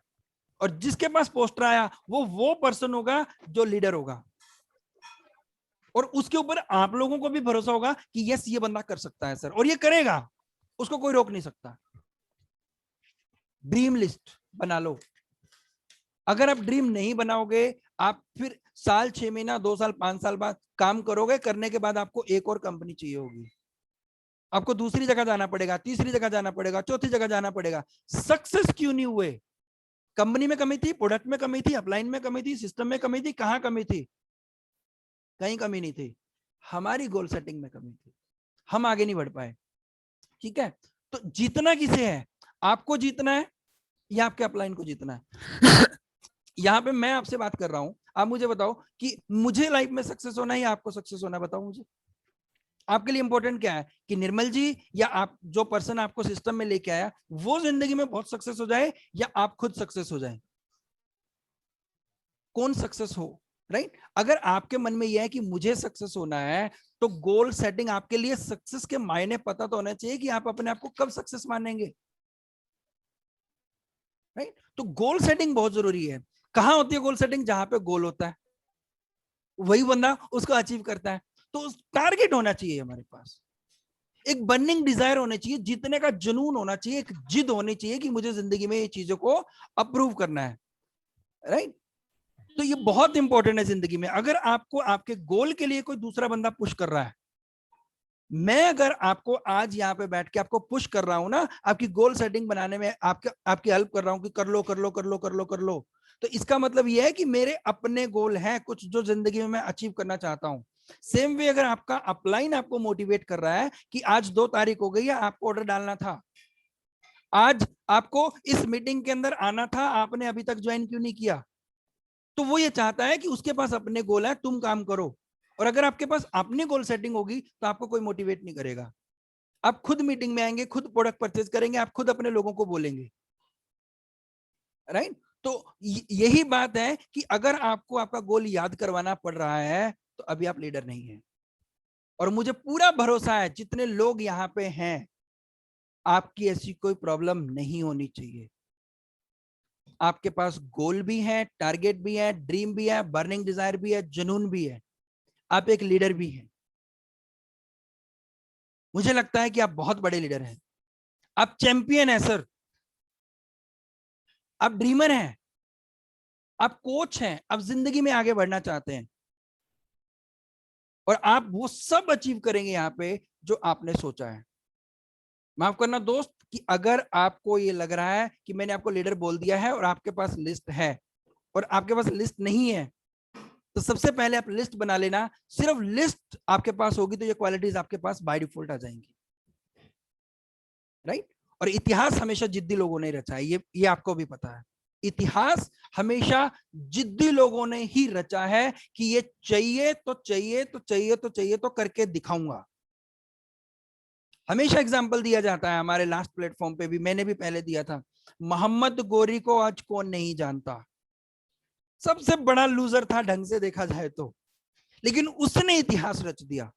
और जिसके पास पोस्टर आया वो पर्सन होगा जो लीडर होगा, और उसके ऊपर आप लोगों को भी भरोसा होगा कि यस ये बंदा कर सकता है सर, और ये करेगा, उसको कोई रोक नहीं सकता। ड्रीम लिस्ट बना लो। अगर आप ड्रीम नहीं बनाओगे, आप फिर साल 6 महीना 2 साल 5 साल बाद काम करोगे, करने के बाद आपको एक और कंपनी चाहिए होगी, आपको दूसरी जगह जाना पड़ेगा, तीसरी जगह जाना पड़ेगा, चौथी जगह जाना पड़ेगा। सक्सेस क्यों नहीं हुए? कंपनी में कमी थी, प्रोडक्ट में कमी थी, अपलाइन में कमी थी, सिस्टम में कमी थी, कहां कमी थी? कहीं कमी नहीं थी, हमारी गोल सेटिंग में कमी थी, हम आगे नहीं बढ़ पाए। ठीक है, तो जीतना किसे है? आपको जीतना है या आपके अपलाइन को जीतना है? यहां पे मैं आपसे बात कर रहा हूं, आप मुझे बताओ कि मुझे लाइफ में सक्सेस होना है या आपको सक्सेस होना है? बताओ मुझे, आपके लिए इंपॉर्टेंट क्या है कि निर्मल जी या आप जो पर्सन आपको सिस्टम में लेके आया वो जिंदगी में बहुत सक्सेस हो जाए, या आप खुद सक्सेस हो जाए? कौन सक्सेस हो? राइट? अगर आपके मन में यह है कि मुझे सक्सेस होना है, तो गोल सेटिंग आपके लिए सक्सेस के मायने पता तो होना चाहिए कि आप अपने आप को कब सक्सेस मानेंगे। राइट? तो गोल सेटिंग बहुत जरूरी है। कहां होती है गोल सेटिंग? जहां पे गोल होता है, वही बंदा उसको अचीव करता है। तो टारगेट होना चाहिए हमारे पास, एक बर्निंग डिजायर होनी चाहिए, जीतने का जुनून होना चाहिए, एक जिद होनी चाहिए कि मुझे जिंदगी में ये चीजों को अप्रूव करना है। राइट? तो ये बहुत इंपॉर्टेंट है जिंदगी में। अगर आपको आपके गोल के लिए कोई दूसरा बंदा पुश कर रहा है, मैं अगर आपको आज यहाँ पे बैठ के आपको पुश कर रहा हूं ना, आपकी गोल सेटिंग बनाने में आपकी हेल्प कर रहा हूं कि कर लो कर लो कर लो कर लो कर लो, तो इसका मतलब यह है कि मेरे अपने गोल हैं कुछ जो जिंदगी में मैं अचीव करना चाहता हूं। सेम वे अगर आपका अपलाइन आपको मोटिवेट कर रहा है कि आज 2 तारीख हो गई है, आपको ऑर्डर डालना था, आज आपको इस मीटिंग के अंदर आना था, आपने अभी तक ज्वाइन क्यों नहीं किया? तो वो ये चाहता है कि उसके पास अपने गोल है, तुम काम करो। और अगर आपके पास अपनी गोल सेटिंग होगी तो आपको कोई मोटिवेट नहीं करेगा, आप खुद मीटिंग में आएंगे, खुद प्रोडक्ट परचेज करेंगे, आप खुद अपने लोगों को बोलेंगे। राइट? तो यही बात है कि अगर आपको आपका गोल याद करवाना पड़ रहा है तो अभी आप लीडर नहीं है। और मुझे पूरा भरोसा है जितने लोग यहाँ पे हैं, आपकी ऐसी कोई प्रॉब्लम नहीं होनी चाहिए। आपके पास गोल भी है, टारगेट भी है, ड्रीम भी है, बर्निंग डिजायर भी है, जुनून भी है, आप एक लीडर भी हैं। मुझे लगता है कि आप बहुत बड़े लीडर हैं, आप चैंपियन हैं सर, आप ड्रीमर हैं, आप कोच हैं, आप जिंदगी में आगे बढ़ना चाहते हैं, और आप वो सब अचीव करेंगे यहां पे जो आपने सोचा है। माफ करना दोस्त, कि अगर आपको ये लग रहा है कि मैंने आपको लीडर बोल दिया है और आपके पास लिस्ट है और आपके पास लिस्ट नहीं है, तो सबसे पहले आप लिस्ट बना लेना। सिर्फ लिस्ट आपके पास होगी तो ये क्वालिटीज आपके पास बाय डिफॉल्ट आ जाएंगी, राइट। और इतिहास हमेशा जिद्दी लोगों ने रचा है, ये आपको भी पता है। इतिहास हमेशा जिद्दी लोगों ने ही रचा है कि ये चाहिए तो चाहिए तो चाहिए तो चाहिए तो करके दिखाऊंगा। हमेशा एग्जाम्पल दिया जाता है, हमारे लास्ट प्लेटफॉर्म पे भी मैंने भी पहले दिया था। मोहम्मद गोरी को आज कौन नहीं जानता, सबसे बड़ा लूजर था ढंग से देखा जाए तो, लेकिन उसने इतिहास रच दिया।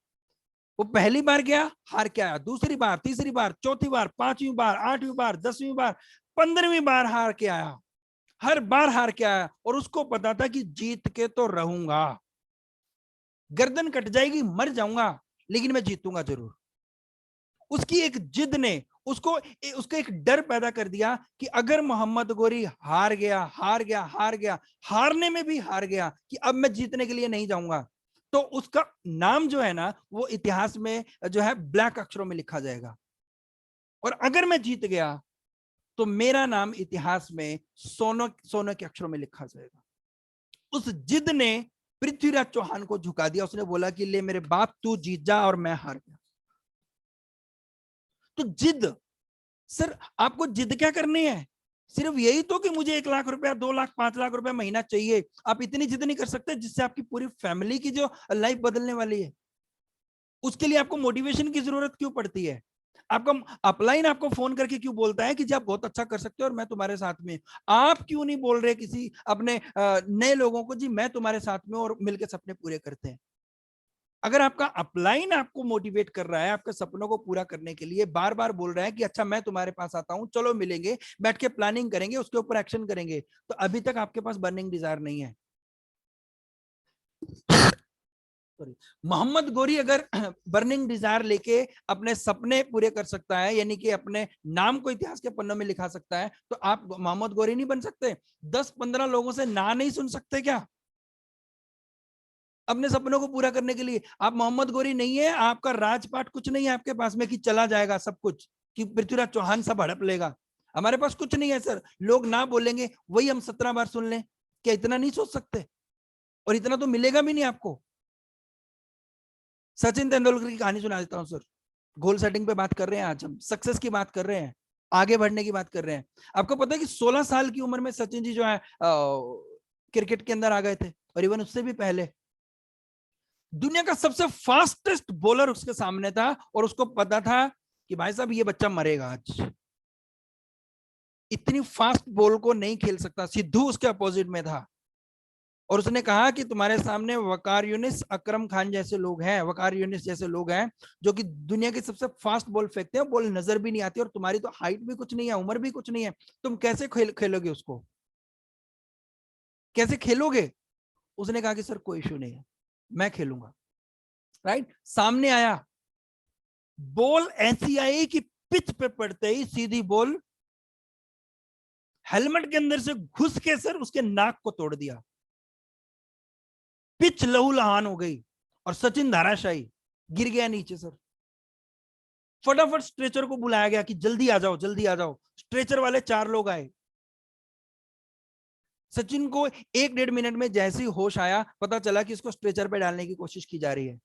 वो पहली बार गया, हार के आया, दूसरी बार, तीसरी बार, चौथी बार, पांचवी बार, आठवीं बार, 10वीं बार, 15वीं बार हार के आया, हर बार हार के आया। और उसको पता था कि जीत के तो रहूंगा, गर्दन कट जाएगी, मर जाऊंगा, लेकिन मैं जीतूंगा जरूर। उसकी एक जिद ने उसको एक डर पैदा कर दिया कि अगर मोहम्मद गोरी हार गया, हार गया, हार गया, हारने में भी हार गया कि अब मैं जीतने के लिए नहीं जाऊंगा, तो उसका नाम जो है ना वो इतिहास में जो है ब्लैक अक्षरों में लिखा जाएगा। और अगर मैं जीत गया तो मेरा नाम इतिहास में सोने के अक्षरों में लिखा जाएगा। उस जिद ने पृथ्वीराज चौहान को झुका दिया। उसने बोला कि ले मेरे बाप, तू जीत जा और मैं हार गया। तो जिद, सर आपको जिद क्या करनी है? सिर्फ यही तो कि मुझे 1 लाख रुपया, 2 लाख, 5 लाख रुपया महीना चाहिए। आप इतनी जिद नहीं कर सकते जिससे आपकी पूरी फैमिली की जो लाइफ बदलने वाली है। उसके लिए आपको मोटिवेशन की जरूरत क्यों पड़ती है? आपका अपलाइन आपको फोन करके क्यों बोलता है कि जी आप बहुत अच्छा कर सकते हो और मैं तुम्हारे साथ में। आप क्यों नहीं बोल रहे किसी अपने नए लोगों को, जी मैं तुम्हारे साथ में और मिलकर सपने पूरे करते हैं? अगर आपका अपलाइन आपको मोटिवेट कर रहा है आपके सपनों को पूरा करने के लिए, बार बार बोल रहा है कि अच्छा मैं तुम्हारे पास आता हूं, चलो मिलेंगे, बैठ के प्लानिंग करेंगे, उसके ऊपर एक्शन करेंगे, तो अभी तक आपके पास बर्निंग डिजायर नहीं है। मोहम्मद गोरी अगर बर्निंग डिजायर लेके अपने सपने पूरे कर सकता है, यानी कि अपने नाम को इतिहास के पन्नों में लिखा सकता है, तो आप मोहम्मद गोरी नहीं बन सकते? 10-15 लोगों से ना नहीं सुन सकते क्या अपने सपनों को पूरा करने के लिए? आप मोहम्मद गोरी नहीं है, आपका राजपाट कुछ नहीं है आपके पास में कि चला जाएगा सब कुछ, कि पृथ्वीराज चौहान सब हड़प लेगा। हमारे पास कुछ नहीं है सर। लोग ना बोलेंगे वही हम 17 बार सुन लें, क्या इतना नहीं सोच सकते? और इतना तो मिलेगा भी नहीं आपको। सचिन तेंदुलकर की कहानी सुना देता हूं सर। गोल सेटिंग पे बात कर रहे हैं आज, हम सक्सेस की बात कर रहे हैं, आगे बढ़ने की बात कर रहे हैं। आपको पता है कि 16 साल की उम्र में सचिन जी जो है क्रिकेट के अंदर आ गए थे, और इवन उससे भी पहले दुनिया का सबसे फास्टेस्ट बॉलर उसके सामने था, और उसको पता था कि भाई साहब ये बच्चा मरेगा आज, इतनी फास्ट बॉल को नहीं खेल सकता। सिद्धू उसके अपोजिट में था, और उसने कहा कि तुम्हारे सामने वकार यूनिस, अकरम खान जैसे लोग हैं, वकार यूनिस जैसे लोग हैं जो कि दुनिया की सबसे फास्ट बॉल फेंकते हैं, बॉल नजर भी नहीं आती, और तुम्हारी तो हाइट भी कुछ नहीं है, उम्र भी कुछ नहीं है, तुम कैसे खेलोगे उसको, कैसे खेलोगे? उसने कहा कि सर कोई इशू नहीं है, मैं खेलूंगा। राइट, सामने आया, बॉल ऐसी आई कि पिच पे पड़ते ही सीधी बॉल हेलमेट के अंदर से घुस के सर उसके नाक को तोड़ दिया। पिच लहूलुहान हो गई और सचिन धाराशायी गिर गया नीचे सर। फटाफट स्ट्रेचर को बुलाया गया कि जल्दी आ जाओ, जल्दी आ जाओ। स्ट्रेचर वाले 4 लोग आए। सचिन को 1-1.5 मिनट में जैसे ही होश आया, पता चला कि इसको स्ट्रेचर पे डालने की कोशिश की जा रही है।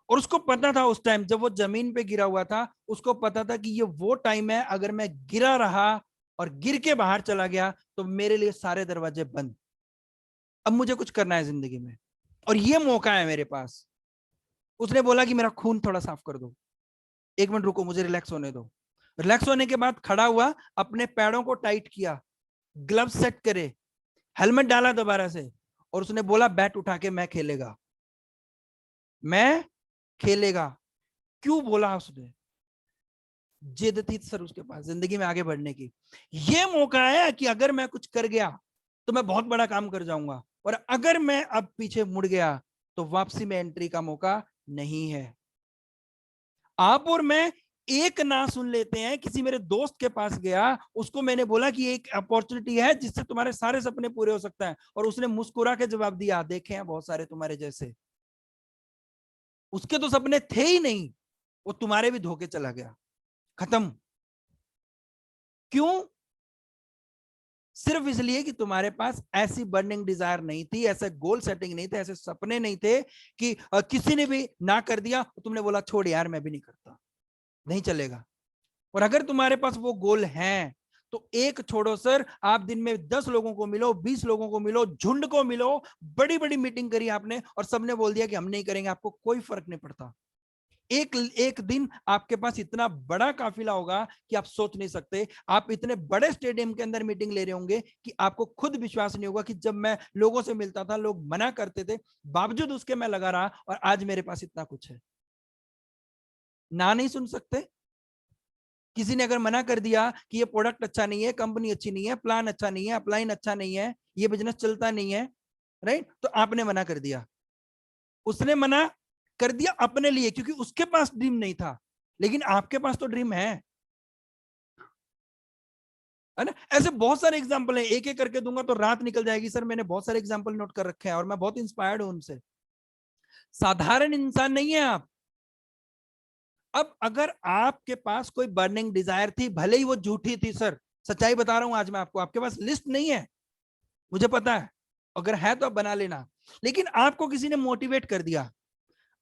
और उसको पता था उस टाइम जब वो जमीन पे गिरा हुआ था, उसको पता था कि ये वो टाइम है, अगर मैं गिरा रहा और गिर के बाहर चला गया तो मेरे लिए सारे दरवाजे बंद। अब मुझे कुछ करना है जिंदगी में और ये मौका है मेरे पास। उसने बोला कि मेरा खून थोड़ा साफ कर दो, 1 मिनट रुको, मुझे रिलैक्स होने दो। रिलैक्स होने के बाद खड़ा हुआ, अपने पैरों को टाइट किया, ग्लव सेट करे, हेलमेट डाला दोबारा से, और उसने बोला बैट उठा के मैं खेलेगा, मैं खेलेगा। क्यों बोला उसने? जिद थी सर उसके पास जिंदगी में आगे बढ़ने की। ये मौका है कि अगर मैं कुछ कर गया तो मैं बहुत बड़ा काम कर जाऊंगा, और अगर मैं अब पीछे मुड़ गया तो वापसी में एंट्री का मौका नहीं है। आप और मैं एक ना सुन लेते हैं। किसी मेरे दोस्त के पास गया, उसको मैंने बोला कि एक अपॉर्चुनिटी है जिससे तुम्हारे सारे सपने पूरे हो सकते हैं, और उसने मुस्कुरा के जवाब दिया, देखे हैं बहुत सारे तुम्हारे जैसे। उसके तो सपने थे ही नहीं, वो तुम्हारे भी धोखे चला गया, खत्म। क्यों? सिर्फ इसलिए कि तुम्हारे पास ऐसी बर्निंग डिजायर नहीं थी, ऐसे गोल सेटिंग नहीं थे, ऐसे सपने नहीं थे कि किसी ने भी ना कर दिया तो तुमने बोला छोड़ यार मैं भी नहीं करता, नहीं चलेगा। और अगर तुम्हारे पास वो गोल है तो एक छोड़ो सर, आप दिन में 10 लोगों को मिलो, 20 लोगों को मिलो, झुंड को मिलो, बड़ी बड़ी मीटिंग करी आपने और सबने बोल दिया कि हम नहीं करेंगे, आपको कोई फर्क नहीं पड़ता। एक दिन आपके पास इतना बड़ा काफिला होगा कि आप सोच नहीं सकते। आप इतने बड़े स्टेडियम के अंदर मीटिंग ले रहे होंगे कि आपको खुद विश्वास नहीं होगा कि जब मैं लोगों से मिलता था लोग मना करते थे, बावजूद उसके मैं लगा रहा और आज मेरे पास इतना कुछ है। ना नहीं सुन सकते। किसी ने अगर मना कर दिया कि ये प्रोडक्ट अच्छा नहीं है, कंपनी अच्छी नहीं है, प्लान अच्छा नहीं है, अपलाइन अच्छा नहीं है, ये बिजनेस चलता नहीं है, राइट, तो आपने मना कर दिया। उसने मना कर दिया अपने लिए क्योंकि उसके पास ड्रीम नहीं था, लेकिन आपके पास तो ड्रीम है ना। ऐसे बहुत सारे एग्जांपल हैं, एक एक करके दूंगा तो रात निकल जाएगी सर। मैंने बहुत सारे एग्जांपल नोट कर रखे हैं और मैं बहुत इंस्पायर्ड हूं उनसे। साधारण इंसान नहीं है आप। अब अगर आपके पास कोई बर्निंग डिजायर थी, भले ही वो झूठी थी सर, सच्चाई बता रहा हूं आज मैं आपको, आपके पास लिस्ट नहीं है, मुझे पता है, अगर है तो आप बना लेना, लेकिन आपको किसी ने मोटिवेट कर दिया,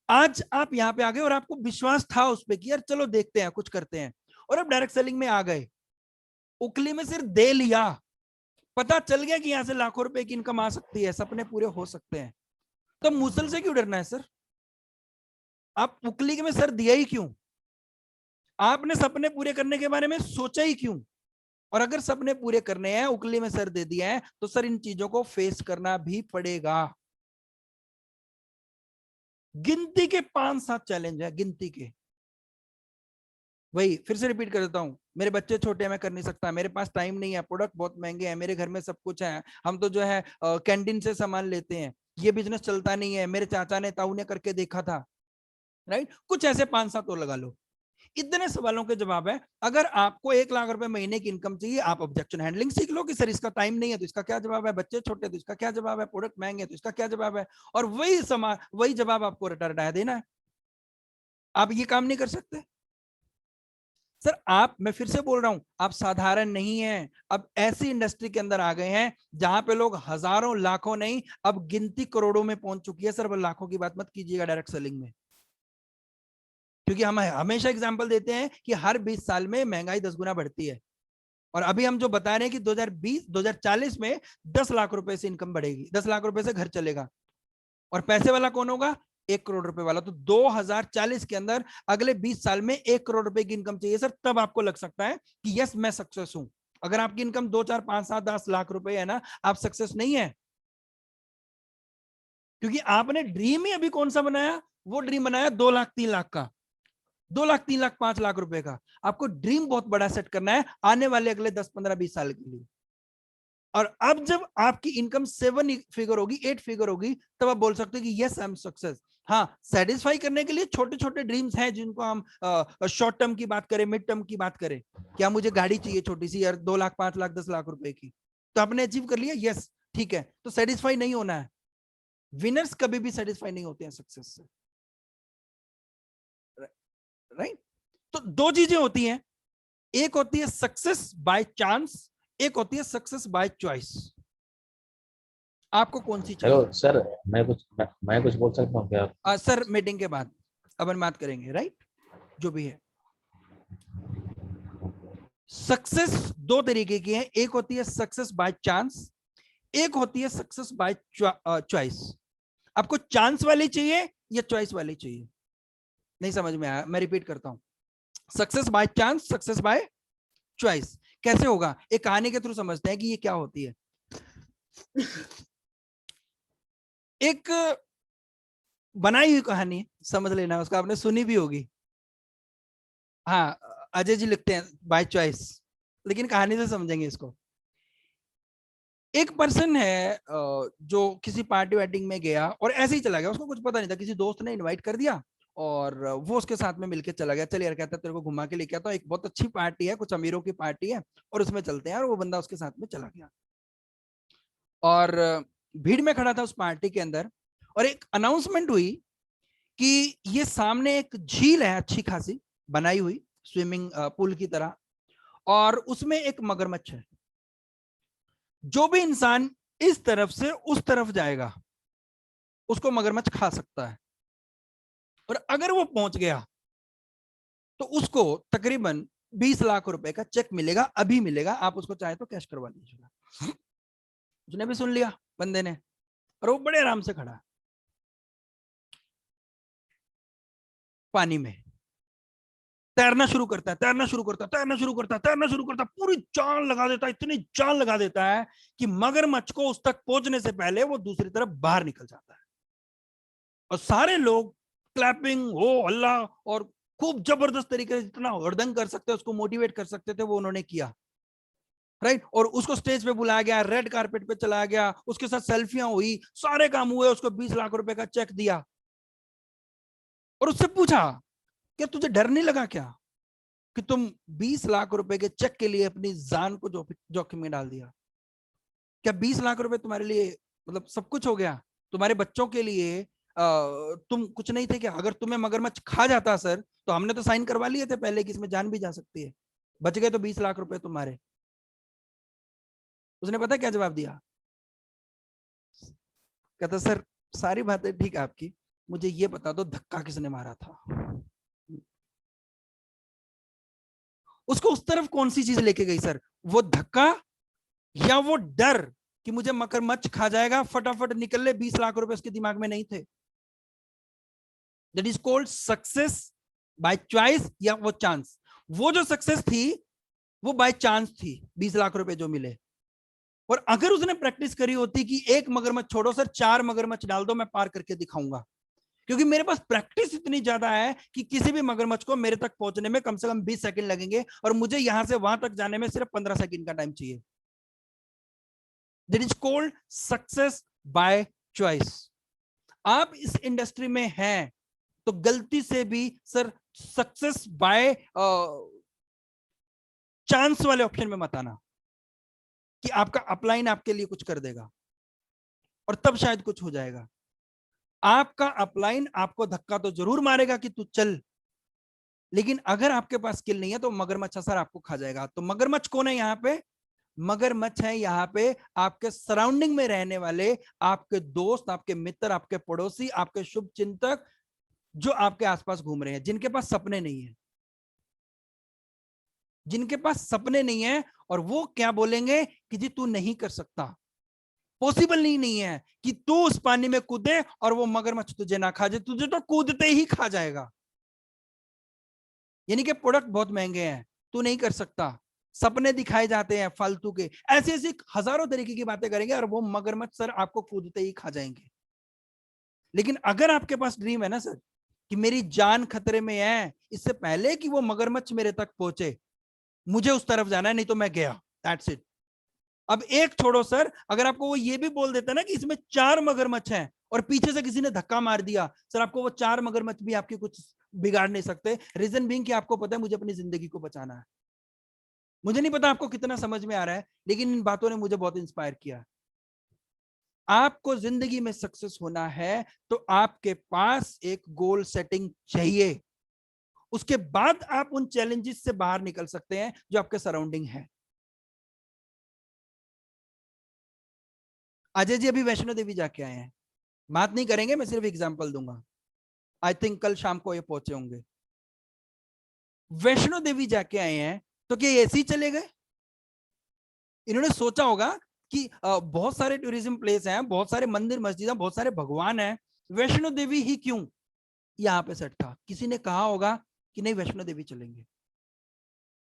आज आप यहां पे आ गए और आपको विश्वास था उस पर कि यार चलो देखते हैं कुछ करते हैं, और अब डायरेक्ट सेलिंग में आ गए। उकली में सिर्फ दे लिया, पता चल गया कि यहां से लाखों रुपए की इनकम आ सकती है, सपने पूरे हो सकते हैं, तो मुसल से क्यों डरना है सर? आप उकली में सर दिया ही क्यों? आपने सपने पूरे करने के बारे में सोचा ही क्यों? और अगर सपने पूरे करने हैं, उकली में सर दे दिया है, तो सर इन चीजों को फेस करना भी पड़ेगा। गिनती के 5-7 चैलेंज है, गिनती के। वही फिर से रिपीट कर देता हूं, मेरे बच्चे छोटे हैं, मैं कर नहीं सकता, मेरे पास टाइम नहीं है, प्रोडक्ट बहुत महंगे हैं, मेरे घर में सब कुछ है, हम तो जो है कैंटीन से सामान लेते हैं, ये बिजनेस चलता नहीं है, मेरे चाचा ने ताऊ ने करके देखा था, राइट। कुछ ऐसे 5-7 और लगा लो। इतने सवालों के जवाब है। अगर आपको 1 लाख रुपए महीने की इनकम चाहिए, आप ऑब्जेक्शन हैंडलिंग सीख लो कि सर इसका टाइम नहीं है तो इसका क्या जवाब है, बच्चे छोटे तो इसका क्या जवाब है, प्रोडक्ट महंगे तो इसका क्या जवाब है, और वही जवाब आपको रटा देना है। आप ये काम नहीं कर सकते सर। आप, मैं फिर से बोल रहा हूं, आप साधारण नहीं हैं। अब ऐसी इंडस्ट्री के अंदर आ गए हैं जहां पे लोग हजारों लाखों नहीं, अब गिनती करोड़ों में पहुंच चुकी है सर। अब लाखों की बात मत कीजिएगा डायरेक्ट सेलिंग में, क्योंकि हम हमेशा एग्जांपल देते हैं कि हर 20 साल में महंगाई 10 गुना बढ़ती है, और अभी हम जो बता रहे हैं कि 2040 में 10 लाख रुपए से इनकम बढ़ेगी, 10 लाख रुपए से घर चलेगा, और पैसे वाला कौन होगा? 1 करोड़ रुपए वाला। तो 2040 के अंदर अगले 20 साल में 1 करोड़ रुपए की इनकम चाहिए सर, तब आपको लग सकता है कि यस मैं सक्सेस हूं। अगर आपकी इनकम 2, 4, 5, 7, 10 लाख रुपए है ना, आप सक्सेस नहीं है, क्योंकि आपने ड्रीम ही अभी कौन सा बनाया? वो ड्रीम बनाया 2 लाख 3 लाख का, 2 लाख 3 लाख 5 लाख रुपए का। आपको ड्रीम बहुत बड़ा सेट करना है आने वाले अगले 10, 15, 20 साल के लिए। और अब जब आपकी इनकम 7 फिगर होगी, 8 फिगर होगी, तब आप बोल सकते हो कि यस आई एम सक्सेस। हाँ, सेटिस्फाई करने के लिए छोटे छोटे ड्रीम्स हैं जिनको हम शॉर्ट टर्म की बात करें, मिड टर्म की बात करें, क्या मुझे गाड़ी चाहिए छोटी सी यार 2 लाख 5 लाख 10 लाख रुपए की, तो आपने अचीव कर लिया, यस ठीक है, तो सेटिस्फाई नहीं होना है। विनर्स कभी भी सेटिस्फाई नहीं होते हैं सक्सेस से, राइट। तो 2 चीजें होती हैं, एक होती है सक्सेस बाय चांस, एक होती है सक्सेस बाय चॉइस। आपको कौन सी चाहिए? हेलो सर, मैं कुछ बोल सकता हूँ क्या? सर मीटिंग के बाद अपन बात करेंगे, राइट, जो भी है। सक्सेस 2 तरीके की है, एक होती है सक्सेस बाय चांस, एक होती है सक्सेस बाय चॉइस। आपको चांस वाली चाहिए या चॉइस वाली चाहिए? नहीं समझ में आया, मैं रिपीट करता हूं, success by chance, success by choice. कैसे होगा? एक कहानी के थ्रू समझते हैं कि ये क्या होती है। एक बनाई हुई कहानी, समझ लेना, उसका आपने सुनी भी होगी। हाँ, अजय जी लिखते हैं बाय चॉइस, लेकिन कहानी से समझेंगे इसको। एक पर्सन है जो किसी पार्टी वार्टिंग में गया और ऐसे ही चला गया, उसको कुछ पता नहीं था, किसी दोस्त ने इनवाइट कर दिया और वो उसके साथ में मिलके चला गया। चल यार, कहता है तेरे को घुमा के लेके आता हूं, एक बहुत अच्छी पार्टी है, कुछ अमीरों की पार्टी है और उसमें चलते हैं। और वो बंदा उसके साथ में चला गया और भीड़ में खड़ा था उस पार्टी के अंदर, और एक अनाउंसमेंट हुई कि ये सामने एक झील है अच्छी खासी बनाई हुई, स्विमिंग पूल की तरह, और उसमें एक मगरमच्छ है। जो भी इंसान इस तरफ से उस तरफ जाएगा उसको मगरमच्छ खा सकता है, और अगर वो पहुंच गया तो उसको तकरीबन 20 लाख रुपए का चेक मिलेगा, अभी मिलेगा, आप उसको चाहे तो कैश करवा लीजिएगा। उसने भी सुन लिया बंदे ने, और वो बड़े आराम से खड़ा पानी में तैरना शुरू करता है, तैरना शुरू करता है, तैरना शुरू करता है, तैरना शुरू करता है, पूरी जान लगा देता है, इतनी जान लगा देता है कि मगरमच्छ को उस तक पहुंचने से पहले वो दूसरी तरफ बाहर निकल जाता है। और सारे लोग क्लैपिंग, हो हल्ला, और खूब जबरदस्त तरीके से जितना हृदंग कर सकते उसको मोटिवेट कर सकते थे वो उन्होंने किया, राइट। और उसको स्टेज पे बुलाया गया, रेड कारपेट पे चलाया गया, उसके साथ सेल्फियां हुई, सारे काम हुए, उसको 20 लाख रुपए का चेक दिया, और उससे पूछा कि तुझे डर नहीं लगा क्या कि तुम 20 लाख रुपए के चेक के लिए अपनी जान को जोखिम में डाल दिया? क्या 20 लाख रुपए तुम्हारे लिए मतलब सब कुछ हो गया? तुम्हारे बच्चों के लिए तुम कुछ नहीं थे क्या? अगर तुम्हें मगरमच्छ खा जाता सर, तो हमने तो साइन करवा लिए थे पहले कि इसमें जान भी जा सकती है, बच गए तो 20 लाख रुपए तुम्हारे। उसने पता क्या जवाब दिया? कहता सर सारी बातें ठीक है आपकी, मुझे ये बता दो धक्का किसने मारा था? उसको उस तरफ कौन सी चीज लेके गई सर? वो धक्का या वो डर कि मुझे मगरमच्छ खा जाएगा, फटाफट निकल ले, 20 लाख रुपए उसके दिमाग में नहीं थे। That is called success by choice या वो चांस। वो जो सक्सेस थी वो बाय चांस थी, 20 लाख रुपए जो मिले। और अगर उसने प्रैक्टिस करी होती कि एक मगरमच्छ छोड़ो सर, 4 मगरमच्छ डाल दो, मैं पार करके दिखाऊंगा, क्योंकि मेरे पास प्रैक्टिस इतनी ज्यादा है कि किसी भी मगरमच्छ को मेरे तक पहुंचने में कम से कम 20 सेकंड लगेंगे, और मुझे यहां से वहां तक जाने में सिर्फ 15 सेकंड का टाइम चाहिए। That is called success by choice. आप इस इंडस्ट्री में हैं तो गलती से भी सर सक्सेस बाय चांस वाले ऑप्शन में मत आना कि आपका अपलाइन आपके लिए कुछ कर देगा और तब शायद कुछ हो जाएगा। आपका अपलाइन आपको धक्का तो जरूर मारेगा कि तू चल, लेकिन अगर आपके पास स्किल नहीं है तो मगरमच्छ सर आपको खा जाएगा। तो मगरमच्छ कौन है यहाँ पे? मगरमच्छ है यहाँ पे आपके सराउंडिंग में रहने वाले आपके दोस्त, आपके मित्र, आपके पड़ोसी, आपके शुभ चिंतक जो आपके आसपास घूम रहे हैं, जिनके पास सपने नहीं है, जिनके पास सपने नहीं है, और वो क्या बोलेंगे कि जी तू नहीं कर सकता, पॉसिबल नहीं है कि तू उस पानी में कूदे और वो मगरमच्छ तुझे ना खा जाए, तुझे तो कूदते ही खा जाएगा। यानी कि प्रोडक्ट बहुत महंगे हैं, तू नहीं कर सकता, सपने दिखाए जाते हैं फालतू के, ऐसी ऐसी हजारों तरीके की बातें करेंगे और वो मगरमच्छ सर आपको कूदते ही खा जाएंगे। लेकिन अगर आपके पास ड्रीम है ना सर कि मेरी जान खतरे में है, इससे पहले कि वो मगरमच्छ मेरे तक पहुंचे मुझे उस तरफ जाना है, नहीं तो मैं गया, दैट्स इट। अब एक छोड़ो सर, अगर आपको वो ये भी बोल देता ना कि इसमें 4 मगरमच्छ हैं और पीछे से किसी ने धक्का मार दिया, सर आपको वो 4 मगरमच्छ भी आपकी कुछ बिगाड़ नहीं सकते। रीजन बीइंग कि आपको पता है मुझे अपनी जिंदगी को बचाना है। मुझे नहीं पता आपको कितना समझ में आ रहा है, लेकिन इन बातों ने मुझे बहुत इंस्पायर किया। आपको जिंदगी में सक्सेस होना है तो आपके पास एक गोल सेटिंग चाहिए, उसके बाद आप उन चैलेंजेस से बाहर निकल सकते हैं जो आपके सराउंडिंग है। अजय जी अभी वैष्णो देवी जाके आए हैं, बात नहीं करेंगे, मैं सिर्फ एग्जांपल दूंगा। आई थिंक कल शाम को ये पहुंचे होंगे। वैष्णो देवी जाके आए हैं तो क्या ऐसे ही चले गए? इन्होंने सोचा होगा कि बहुत सारे टूरिज्म प्लेस हैं, बहुत सारे मंदिर मस्जिद हैं, बहुत सारे भगवान हैं, वैष्णो देवी ही क्यों यहाँ पे सेट था? किसी ने कहा होगा कि नहीं वैष्णो देवी चलेंगे।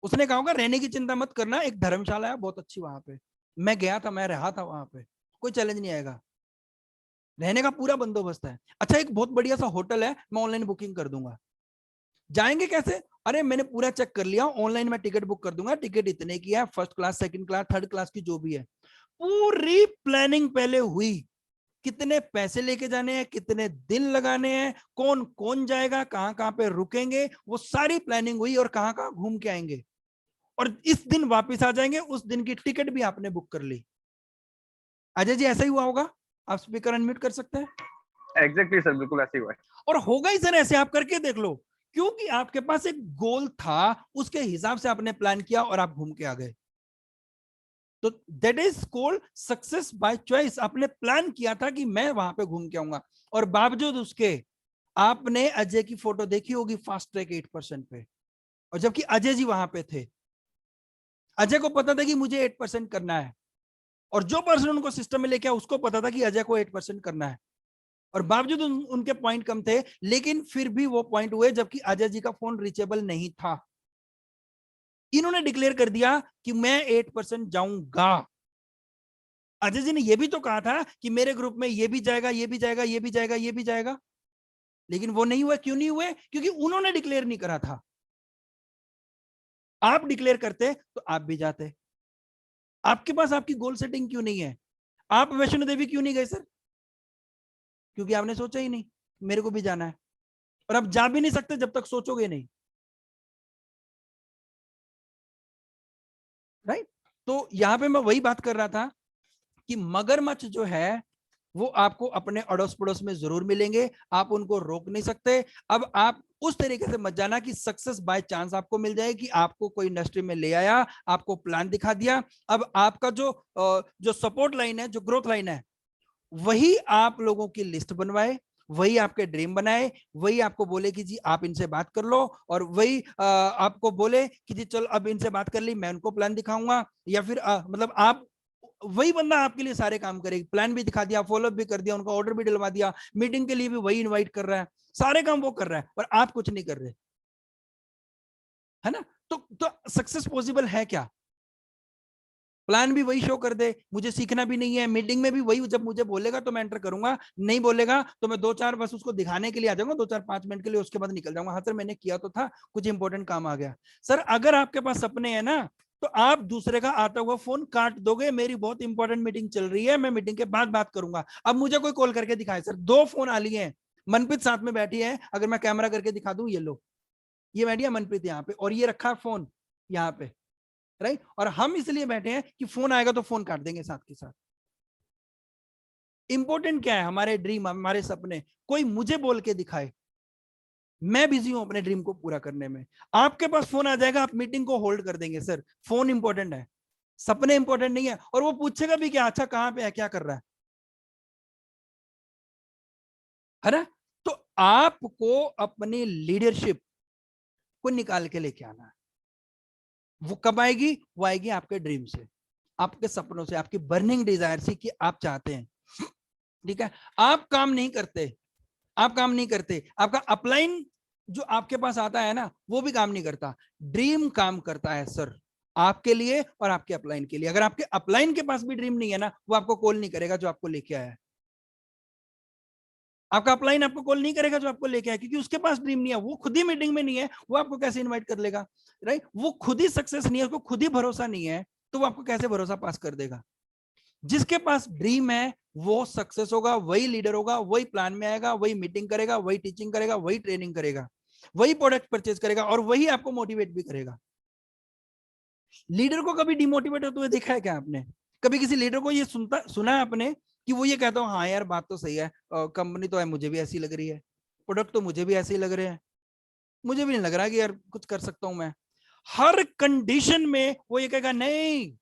उसने कहा होगा रहने की चिंता मत करना, एक धर्मशाला है बहुत अच्छी वहां पे, मैं गया था, मैं रहा था वहां पे, कोई चैलेंज नहीं आएगा, रहने का पूरा बंदोबस्त है। अच्छा एक बहुत बढ़िया सा होटल है, मैं ऑनलाइन बुकिंग कर दूंगा। जाएंगे कैसे? अरे मैंने पूरा चेक कर लिया, ऑनलाइन में टिकट बुक कर दूंगा, टिकट इतने की है, first class, second class, third class की जो भी है, पूरी प्लानिंग पहले हुई, कितने पैसे लेके जाने हैं, कितने दिन लगाने हैं, कौन कौन जाएगा, कहां कहां पे रुकेंगे, वो सारी प्लानिंग हुई, और कहां कहां घूम के आएंगे, और इस दिन वापस आ जाएंगे, उस दिन की टिकट भी आपने बुक कर ली। अजय जी ऐसा ही हुआ होगा? आप स्पीकर अनम्यूट कर सकते हैं? एग्जैक्टली सर, बिल्कुल ऐसे ही हुआ है। और होगा ही सर ऐसे, आप करके देख लो क्योंकि आपके पास एक गोल था, उसके हिसाब से आपने प्लान किया और आप घूम के आ गए। तो that is called success by choice. आपने प्लान किया था कि मैं वहां पे घूम के आऊंगा, और बावजूद उसके आपने अजय की फोटो देखी होगी फास्ट ट्रैक 8% पे, और जबकि अजय जी वहां पे थे। अजय को पता था कि मुझे 8% करना है, और जो पर्सन उनको सिस्टम में लेके आया उसको पता था कि अजय को 8% करना है, और बावजूद उनके पॉइंट कम थे, लेकिन फिर भी वो पॉइंट हुए, जबकि अजय जी का फोन रीचेबल नहीं था। इन्होंने डिक्लेयर कर दिया कि मैं 8% जाऊंगा। अजय जी ने यह भी तो कहा था कि मेरे ग्रुप में ये भी जाएगा, ये भी जाएगा, ये भी जाएगा, ये भी जाएगा, लेकिन वो नहीं हुआ। क्यों नहीं हुए? क्योंकि उन्होंने डिक्लेयर नहीं करा था। आप डिक्लेयर करते तो आप भी जाते। आपके पास आपकी गोल सेटिंग क्यों नहीं है? आप वैष्णो देवी क्यों नहीं गए सर? क्योंकि आपने सोचा ही नहीं मेरे को भी जाना है, और आप जा भी नहीं सकते जब तक सोचोगे नहीं, राइट? तो यहां पे मैं वही बात कर रहा था कि मगरमच्छ जो है वो आपको अपने अड़ोस पड़ोस में जरूर मिलेंगे, आप उनको रोक नहीं सकते। अब आप उस तरीके से मत जाना कि सक्सेस बाय चांस आपको मिल जाए, कि आपको कोई इंडस्ट्री में ले आया, आपको प्लान दिखा दिया, अब आपका जो सपोर्ट लाइन है, जो ग्रोथ लाइन है, वही आप लोगों की लिस्ट बनवाए, वही आपके ड्रीम बनाए, वही आपको बोले कि जी आप इनसे बात कर लो, और वही आपको बोले कि जी चल अब इनसे बात कर ली, मैं उनको प्लान दिखाऊंगा, या फिर मतलब आप वही बंदा आपके लिए सारे काम करेगा, प्लान भी दिखा दिया, फॉलोअप भी कर दिया, उनका ऑर्डर भी डलवा दिया, मीटिंग के लिए भी वही इनवाइट कर रहा है, सारे काम वो कर रहा है, और आप कुछ नहीं कर रहे, है ना? तो सक्सेस पॉसिबल है क्या? प्लान भी वही शो कर दे, मुझे सीखना भी नहीं है, मीटिंग में भी वही, जब मुझे बोलेगा तो मैं एंटर करूंगा, नहीं बोलेगा तो मैं 2-4 बस उसको दिखाने के लिए आ जाऊंगा, 2-4-5 मिनट के लिए, उसके बाद निकल जाऊंगा। हाँ सर मैंने किया तो था, कुछ इंपॉर्टेंट काम आ गया। सर अगर आपके पास सपने हैं ना, तो आप दूसरे का आता हुआ फोन काट दोगे, मेरी बहुत इंपॉर्टेंट मीटिंग चल रही है, मैं मीटिंग के बाद बात करूंगा। अब मुझे कोई कॉल करके दिखाए, सर 2 फोन आ लिए हैं, मनप्रीत साथ में बैठी है, अगर मैं कैमरा करके दिखा दूं, ये लो, ये बैठी है मनप्रीत यहाँ पे, और ये रखा फोन यहाँ पे, राइट? और हम इसलिए बैठे हैं कि फोन आएगा तो फोन काट देंगे साथ के साथ। इंपॉर्टेंट क्या है? हमारे ड्रीम, हमारे सपने, कोई मुझे बोल के दिखाए, मैं बिजी हूं अपने ड्रीम को पूरा करने में। आपके पास फोन आ जाएगा, आप मीटिंग को होल्ड कर देंगे, सर फोन इंपॉर्टेंट है, सपने इंपॉर्टेंट नहीं है। और वो पूछेगा भी क्या, अच्छा कहां पे है, क्या कर रहा है ना? तो आपको अपनी लीडरशिप को निकाल के लेके आना है। वो कब आएगी? वो आएगी आपके ड्रीम से, आपके सपनों से, आपकी बर्निंग डिजायर से, कि आप चाहते हैं, ठीक है? आप काम नहीं करते, आप काम नहीं करते, आपका अपलाइन जो आपके पास आता है ना, वो भी काम नहीं करता, ड्रीम काम करता है सर, आपके लिए और आपके अपलाइन के लिए। अगर आपके अपलाइन के पास भी ड्रीम नहीं है ना, वो आपको कॉल नहीं करेगा जो आपको लेके आया है। आपका अपलाइन आपको कॉल नहीं करेगा जो आपको लेके आया, क्योंकि उसके पास ड्रीम नहीं है, वो खुद ही मीटिंग में नहीं है, वो आपको कैसे इन्वाइट कर लेगा, राइट? वो खुद ही सक्सेस नहीं है, उसको खुद ही भरोसा नहीं है, तो वो आपको कैसे भरोसा पास कर देगा? जिसके पास ड्रीम है वो सक्सेस होगा, वही लीडर होगा, वही प्लान में आएगा, वही मीटिंग करेगा, वही टीचिंग करेगा, वही ट्रेनिंग करेगा, वही प्रोडक्ट परचेज करेगा, और वही आपको मोटिवेट भी करेगा। लीडर को कभी डिमोटिवेट होते हुए देखा है क्या आपने? कभी किसी लीडर को ये सुना है आपने कि वो ये कहता हो हाँ यार बात तो सही है, कंपनी तो है, मुझे भी ऐसी लग रही है, प्रोडक्ट तो मुझे भी ऐसे ही लग रहे हैं, मुझे भी नहीं लग रहा कि यार कुछ कर सकता हूं मैं। हर कंडीशन में वो ये कहेगा नहीं,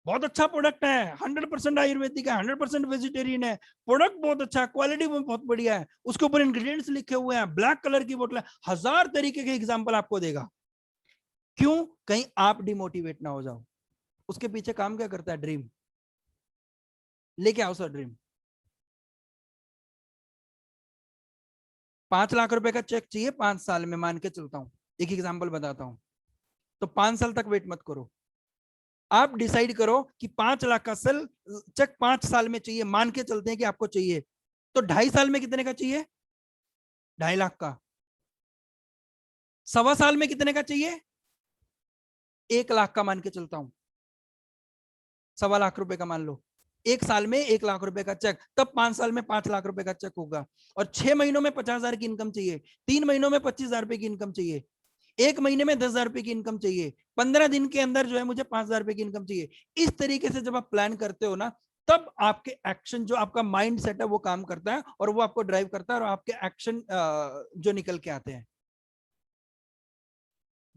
बहुत अच्छा प्रोडक्ट है, 100% आयुर्वेदिक है, 100% वेजिटेरियन है, प्रोडक्ट बहुत अच्छा है, क्वालिटी में बहुत बढ़िया है, उसके ऊपर इंग्रेडिएंट्स लिखे हुए हैं, ब्लैक कलर की बोतल है, 1000 तरीके के एग्जांपल आपको देगा। क्यों? कहीं आप डिमोटिवेट ना हो जाओ। उसके पीछे काम क्या करता है? ड्रीम। लेके आओ सर ड्रीम। 5 लाख रुपए का चेक चाहिए 5 साल में, मान के चलता हूं, एक एग्जांपल बताता हूं, तो 5 साल तक वेट मत करो, आप डिसाइड करो कि 5 लाख का सेल चेक 5 साल में चाहिए, मान के चलते हैं कि आपको चाहिए, तो 2.5 साल में कितने का चाहिए? 2.5 लाख का। 1.25 साल में कितने का चाहिए? 1 लाख का मान के चलता हूं, 1.25 लाख रुपए का मान लो, 1 साल में 1 लाख रुपए का चेक, तब 5 साल में 5 लाख रुपए का चेक होगा। और 6 महीनों में 50,000 की इनकम चाहिए, 3 महीनों में 25,000 रुपए की इनकम चाहिए, 1 महीने में 10,000 रुपए की इनकम चाहिए, 15 दिन के अंदर जो है मुझे 5,000 रुपए की इनकम चाहिए। इस तरीके से जब आप प्लान करते हो ना, तब आपके एक्शन, जो आपका माइंड सेट है वो काम करता है, और वो आपको ड्राइव करता है, और आपके एक्शन जो निकल के आते हैं।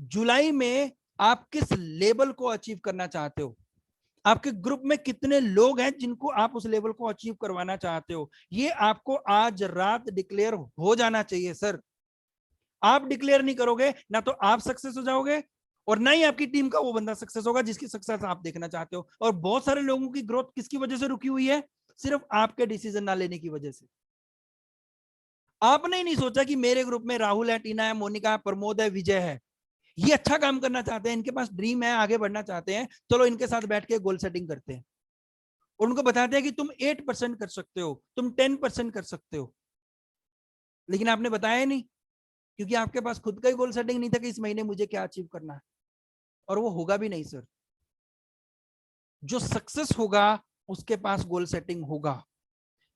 जुलाई में आप किस लेवल को अचीव करना चाहते हो, आपके ग्रुप में कितने लोग हैं जिनको आप उस लेवल को अचीव करवाना चाहते हो, ये आपको आज रात डिक्लेयर हो जाना चाहिए सर। आप डिक्लेयर नहीं करोगे ना तो आप सक्सेस हो जाओगे और ना ही आपकी टीम का वो बंदा सक्सेस होगा जिसकी सक्सेस आप देखना चाहते हो। और बहुत सारे लोगों की ग्रोथ किसकी वजह से रुकी हुई है, सिर्फ आपके डिसीजन ना लेने की वजह से। आपने ही नहीं सोचा कि मेरे ग्रुप में राहुल है, टीना है, मोनिका है, प्रमोद है, विजय है, ये अच्छा काम करना चाहते हैं, इनके पास ड्रीम है, आगे बढ़ना चाहते हैं, चलो इनके साथ बैठ के गोल सेटिंग करते हैं और उनको बताते हैं कि तुम 8% कर सकते हो, तुम 10% कर सकते हो। लेकिन आपने बताया नहीं, क्योंकि आपके पास खुद का ही गोल सेटिंग नहीं था कि इस महीने मुझे क्या अचीव करना है, और वो होगा भी नहीं सर। जो सक्सेस होगा उसके पास गोल सेटिंग होगा,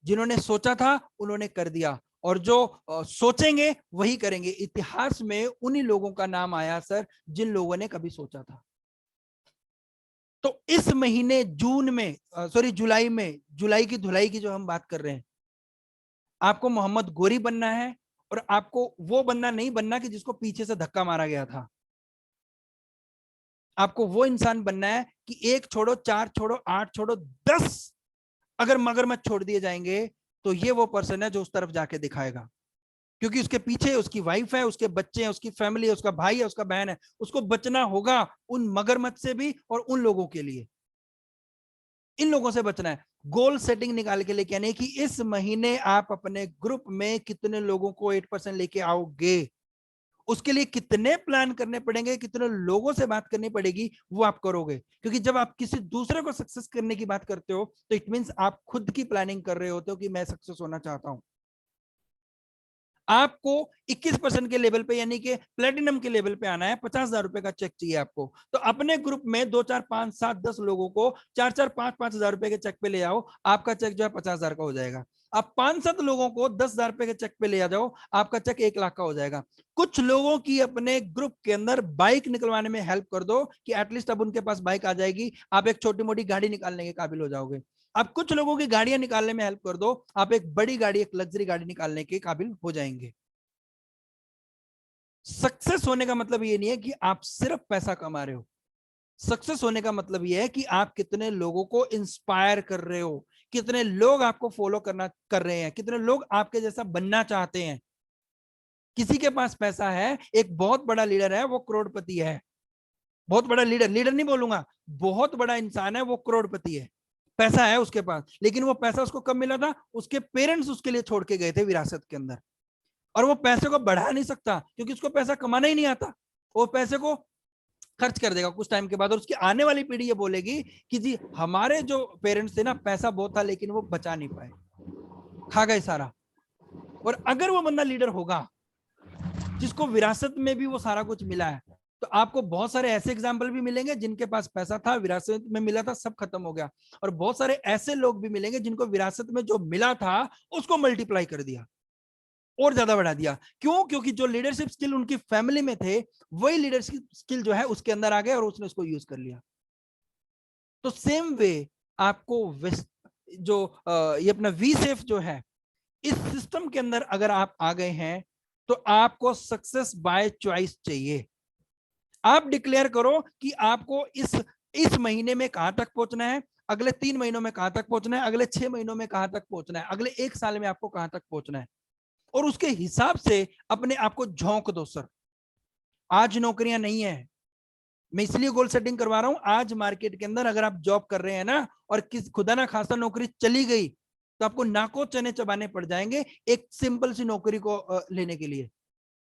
जिन्होंने सोचा था उन्होंने कर दिया, और जो सोचेंगे वही करेंगे। इतिहास में उन्हीं लोगों का नाम आया सर जिन लोगों ने कभी सोचा था। तो इस महीने जून में जुलाई में, जुलाई की धुलाई की जो हम बात कर रहे हैं, आपको मोहम्मद गोरी बनना है, और आपको वो बंदा नहीं बनना कि जिसको पीछे से धक्का मारा गया था। आपको वो इंसान बनना है कि 1 छोड़ो, 4 छोड़ो, 8 छोड़ो, 10 अगर मगरमच्छ छोड़ दिए जाएंगे तो ये वो पर्सन है जो उस तरफ जाके दिखाएगा, क्योंकि उसके पीछे उसकी वाइफ है, उसके बच्चे हैं, उसकी फैमिली है, उसका भाई है, उसका बहन है। उसको बचना होगा उन मगरमच्छ से भी, और उन लोगों के लिए, इन लोगों से बचना है। गोल सेटिंग निकाल के लेके आने की इस महीने आप अपने ग्रुप में कितने लोगों को 8% लेके आओगे, उसके लिए कितने प्लान करने पड़ेंगे, कितने लोगों से बात करनी पड़ेगी, वो आप करोगे। क्योंकि जब आप किसी दूसरे को सक्सेस करने की बात करते हो तो इट मींस आप खुद की प्लानिंग कर रहे होते हो कि मैं सक्सेस होना चाहता हूं। आपको 21% के लेवल पे, यानी कि प्लेटिनम के लेवल पे आना है, 50,000 रुपए का चेक चाहिए आपको। तो अपने ग्रुप में 2 4 5 7 10 लोगों को 4 4 5 5 हजार रुपए के चेक पे ले आओ, आपका चेक जो है 50,000 का हो जाएगा। आप 5 7 लोगों को 10,000 रुपए के चेक पे ले आ जाओ, आपका चेक 1 लाख का हो जाएगा। कुछ लोगों की अपने ग्रुप के अंदर बाइक निकलवाने में हेल्प कर दो कि एटलीस्ट अब उनके पास बाइक आ जाएगी, आप एक छोटी मोटी गाड़ी निकालने के काबिल हो जाओगे। आप कुछ लोगों की गाड़ियां निकालने में हेल्प कर दो, आप एक बड़ी गाड़ी, एक लग्जरी गाड़ी निकालने के काबिल हो जाएंगे। सक्सेस होने का मतलब ये नहीं है कि आप सिर्फ पैसा कमा रहे हो। सक्सेस होने का मतलब ये है कि आप कितने लोगों को इंस्पायर कर रहे हो, कितने लोग आपको फॉलो कर रहे हैं, कितने लोग आपके जैसा बनना चाहते हैं। किसी के पास पैसा है, एक बहुत बड़ा लीडर है, वो करोड़पति है, बहुत बड़ा लीडर, लीडर नहीं बोलूंगा, बहुत बड़ा इंसान है, वो करोड़पति है, पैसा है उसके पास। लेकिन वो पैसा उसको कब मिला था, उसके पेरेंट्स उसके लिए छोड़ के गए थे विरासत के अंदर, और वो पैसे को बढ़ा नहीं सकता क्योंकि उसको पैसा कमाना ही नहीं आता। वो पैसे को खर्च कर देगा कुछ टाइम के बाद, और उसकी आने वाली पीढ़ी ये बोलेगी कि जी हमारे जो पेरेंट्स थे ना, पैसा बहुत था लेकिन वो बचा नहीं पाए, खा गए सारा। और अगर वो बंदा लीडर होगा जिसको विरासत में भी वो सारा कुछ मिला है, तो आपको बहुत सारे ऐसे एग्जाम्पल भी मिलेंगे जिनके पास पैसा था, विरासत में मिला था, सब खत्म हो गया। और बहुत सारे ऐसे लोग भी मिलेंगे जिनको विरासत में जो मिला था उसको मल्टीप्लाई कर दिया और ज्यादा बढ़ा दिया। क्यों? क्योंकि जो लीडरशिप स्किल उनकी फैमिली में थे, वही लीडरशिप स्किल जो है उसके अंदर आ गया और उसने उसको यूज कर लिया। तो सेम वे आपको जो ये अपना वी सेफ जो है, इस सिस्टम के अंदर अगर आप आ गए हैं तो आपको सक्सेस बाय चॉइस चाहिए। आप डिक्लेयर करो कि आपको इस महीने में कहां तक पहुंचना है, अगले 3 महीनों में कहां तक पहुंचना है, अगले 6 महीनों में कहां तक पहुंचना है, अगले 1 साल में आपको कहां तक पहुंचना है, और उसके हिसाब से अपने आप को झोंक दो। सर आज नौकरियां नहीं है, मैं इसलिए गोल सेटिंग करवा रहा हूं। आज मार्केट के अंदर अगर आप जॉब कर रहे हैं ना, और खुदा ना खासा नौकरी चली गई, तो आपको नाको चने चबाने पड़ जाएंगे एक सिंपल सी नौकरी को लेने के लिए।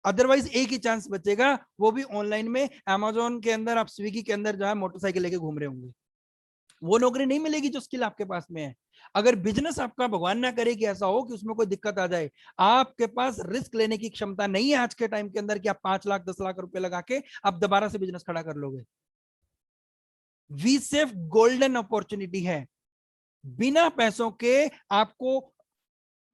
अदरवाइज एक ही चांस बचेगा, वो भी ऑनलाइन में, अमेजोन के अंदर, आप स्विगी के अंदर जो है मोटरसाइकिल लेके घूम रहे होंगे। वो नौकरी नहीं मिलेगी जो स्किल आपके पास में है। अगर बिजनेस आपका, भगवान ना करे कि ऐसा हो कि उसमें कोई दिक्कत आ जाए, आपके पास रिस्क लेने की क्षमता नहीं है आज के टाइम के अंदर कि आप 5 लाख 10 लाख रुपए लगा के आप दोबारा से बिजनेस खड़ा कर लोगे। वी सेफ गोल्डन अपॉर्चुनिटी है, बिना पैसों के आपको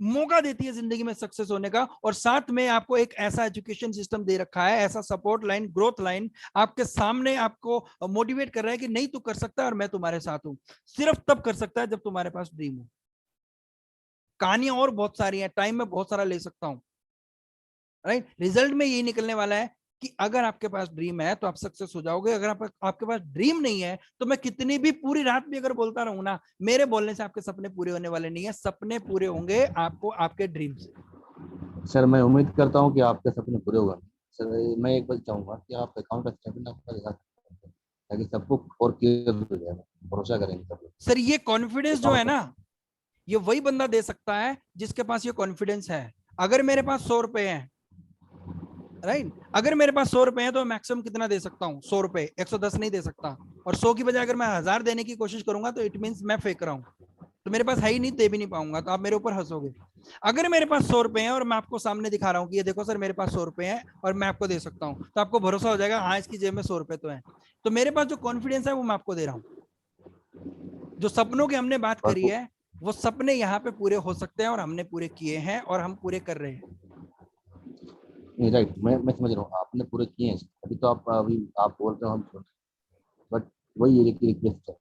मौका देती है जिंदगी में सक्सेस होने का, और साथ में आपको एक ऐसा एजुकेशन सिस्टम दे रखा है, ऐसा सपोर्ट लाइन, ग्रोथ लाइन आपके सामने आपको मोटिवेट कर रहा है कि नहीं तू कर सकता है और मैं तुम्हारे साथ हूं। सिर्फ तब कर सकता है जब तुम्हारे पास ड्रीम हो। कहानियां और बहुत सारी हैं, टाइम में बहुत सारा ले सकता हूं, राइट। रिजल्ट में यही निकलने वाला है कि अगर आपके पास ड्रीम है तो आप सक्सेस हो जाओगे, अगर आपके पास ड्रीम नहीं है तो मैं कितनी भी पूरी रात भी अगर बोलता रहूं ना, मेरे बोलने से आपके सपने पूरे होने वाले नहीं है। सपने पूरे होंगे आपको आपके ड्रीम से। सर मैं उम्मीद करता हूँ कि आपके सपने पूरे होगा। सर मैं एक बार चाहूंगा कि आप अकाउंट का स्टेटमेंट आपका दिखा सकते हैं, ताकि सबको और क्लियर हो जाए, भरोसा करेंगे सब लोग। सर ये कॉन्फिडेंस जो है ना, ये वही बंदा दे सकता है जिसके पास ये कॉन्फिडेंस है। अगर मेरे पास 100 रुपए हैं, राइट, अगर मेरे पास 100 रुपए हैं तो मैक्सिमम कितना दे सकता हूं? 100 रुपए, 110 नहीं दे सकता। और 100 की बजाय अगर मैं 1000 देने की कोशिश करूंगा तो इट मींस मैं फेंक रहा हूं, तो मेरे पास है ही नहीं, दे भी नहीं पाऊंगा, तो आप मेरे ऊपर हंसोगे। अगर मेरे पास 100 रुपए हैं और मैं आपको सामने दिखा रहा हूं कि ये देखो सर मेरे पास 100 रुपए हैं और मैं आपको दे सकता हूं, तो आपको भरोसा हो जाएगा हाँ इसकी जेब में 100 रुपए तो है। तो मेरे पास जो कॉन्फिडेंस है वो मैं आपको दे रहा हूं। जो सपनों की हमने बात करी है, वो सपने यहाँ पे पूरे हो सकते हैं और हमने पूरे किए हैं और हम पूरे कर रहे हैं। नहीं राइट, मैं समझ रहा हूँ, आपने पूरे किए हैं। अभी तो आप बोल रहे हो हम सुन, बट वही रिक्वेस्ट है,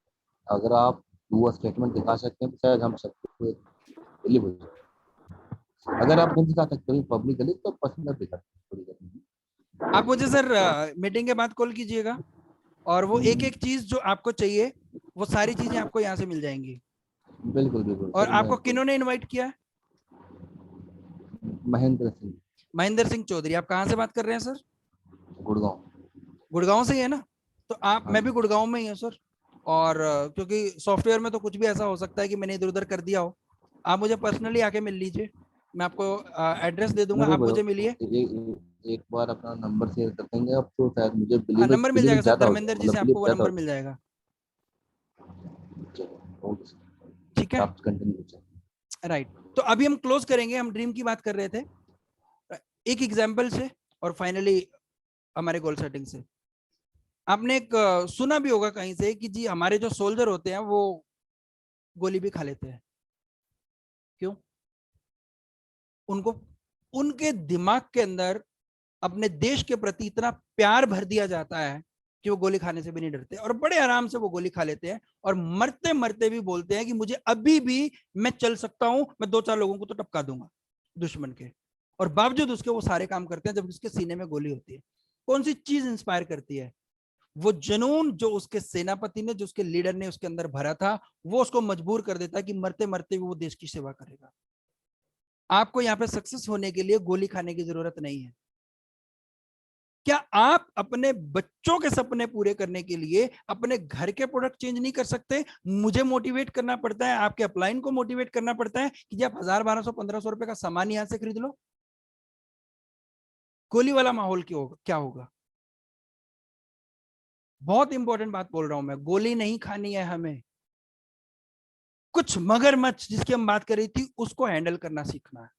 अगर आप वो स्टेटमेंट दिखा सकते हैं तो शायद हम सबको बिलीव हो जाए। अगर आप नहीं दिखा सकते पब्लिकली तो पर्सनल दिखा सकते। आप मुझे सर मीटिंग के बाद कॉल कीजिएगा और वो एक एक चीज जो आपको चाहिए वो सारी चीजें आपको यहाँ से मिल जाएंगी। बिल्कुल बिल्कुल। और आपको किन्होंने इनवाइट किया? महेंद्र सिंह। महेंद्र सिंह चौधरी। आप कहाँ से बात कर रहे हैं सर? गुड़गांव। गुड़गांव से ही है ना? तो आप, मैं भी गुड़गांव में ही हूँ सर। और क्योंकि सॉफ्टवेयर में तो कुछ भी ऐसा हो सकता है कि मैंने इधर उधर कर दिया हो, आप मुझे पर्सनली आके मिल लीजिए, मैं आपको एड्रेस दे दूंगा, आप मुझे मिलिए। एक बार अपना नंबर शेयर कर देंगे आप तो शायद मुझे नंबर मिल जाएगा सर, ज्यादा हो धर्मेंद्र जी से आपको वो नंबर मिल जाएगा। ठीक है, आप कंटिन्यू। राइट। तो अभी हम क्लोज करेंगे, हम ड्रीम की बात कर रहे थे एक एग्जाम्पल से और फाइनली हमारे गोल सेटिंग से। आपने एक सुना भी होगा कहीं से कि जी हमारे जो सोल्जर होते हैं वो गोली भी खा लेते हैं। क्यों? उनको, उनके दिमाग के अंदर अपने देश के प्रति इतना प्यार भर दिया जाता है कि वो गोली खाने से भी नहीं डरते और बड़े आराम से वो गोली खा लेते हैं और मरते मरते भी बोलते हैं कि मुझे अभी भी, मैं चल सकता हूं, मैं 2-4 लोगों को तो टपका दूंगा दुश्मन के, और बावजूद उसके वो सारे काम करते हैं जब उसके सीने में गोली होती है। कौन सी चीज इंस्पायर करती है? वो जुनून जो उसके सेनापति ने, जो उसके लीडर ने उसके अंदर भरा था, वो उसको मजबूर कर देता है कि मरते मरते भी वो देश की सेवा करेगा। आपको यहाँ पे सक्सेस होने के लिए गोली खाने की जरूरत नहीं है। क्या आप अपने बच्चों के सपने पूरे करने के लिए अपने घर के प्रोडक्ट चेंज नहीं कर सकते? मुझे मोटिवेट करना पड़ता है, आपके अपलाइन को मोटिवेट करना पड़ता है कि आप 1000, 1200, 1500 रुपए का सामान यहां से खरीद लो। गोली वाला माहौल क्या होगा? बहुत इंपॉर्टेंट बात बोल रहा हूं मैं, गोली नहीं खानी है हमें। कुछ मगरमच्छ जिसकी हम बात कर रही थी उसको हैंडल करना सीखना है,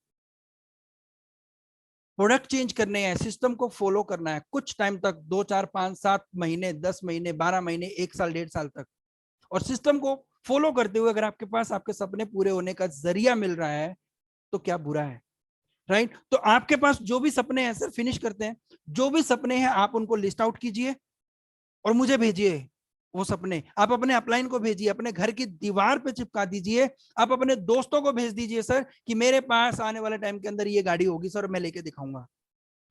प्रोडक्ट चेंज करने हैं, सिस्टम को फॉलो करना है कुछ टाइम तक, 2, 4, 5, 7 महीने, 10 महीने, 12 महीने, 1 साल, 1.5 साल तक। और सिस्टम को फॉलो करते हुए अगर आपके पास आपके सपने पूरे होने का जरिया मिल रहा है तो क्या बुरा है, राइट? तो आपके पास जो भी सपने हैं सर, फिनिश करते हैं, जो भी सपने हैं आप उनको लिस्ट आउट कीजिए और मुझे भेजिए। वो सपने आप अपने अपलाइन को भेजिए, अपने घर की दीवार पे चिपका दीजिए, आप अपने दोस्तों को भेज दीजिए सर कि मेरे पास आने वाले टाइम के अंदर ये गाड़ी होगी सर, मैं लेके दिखाऊंगा।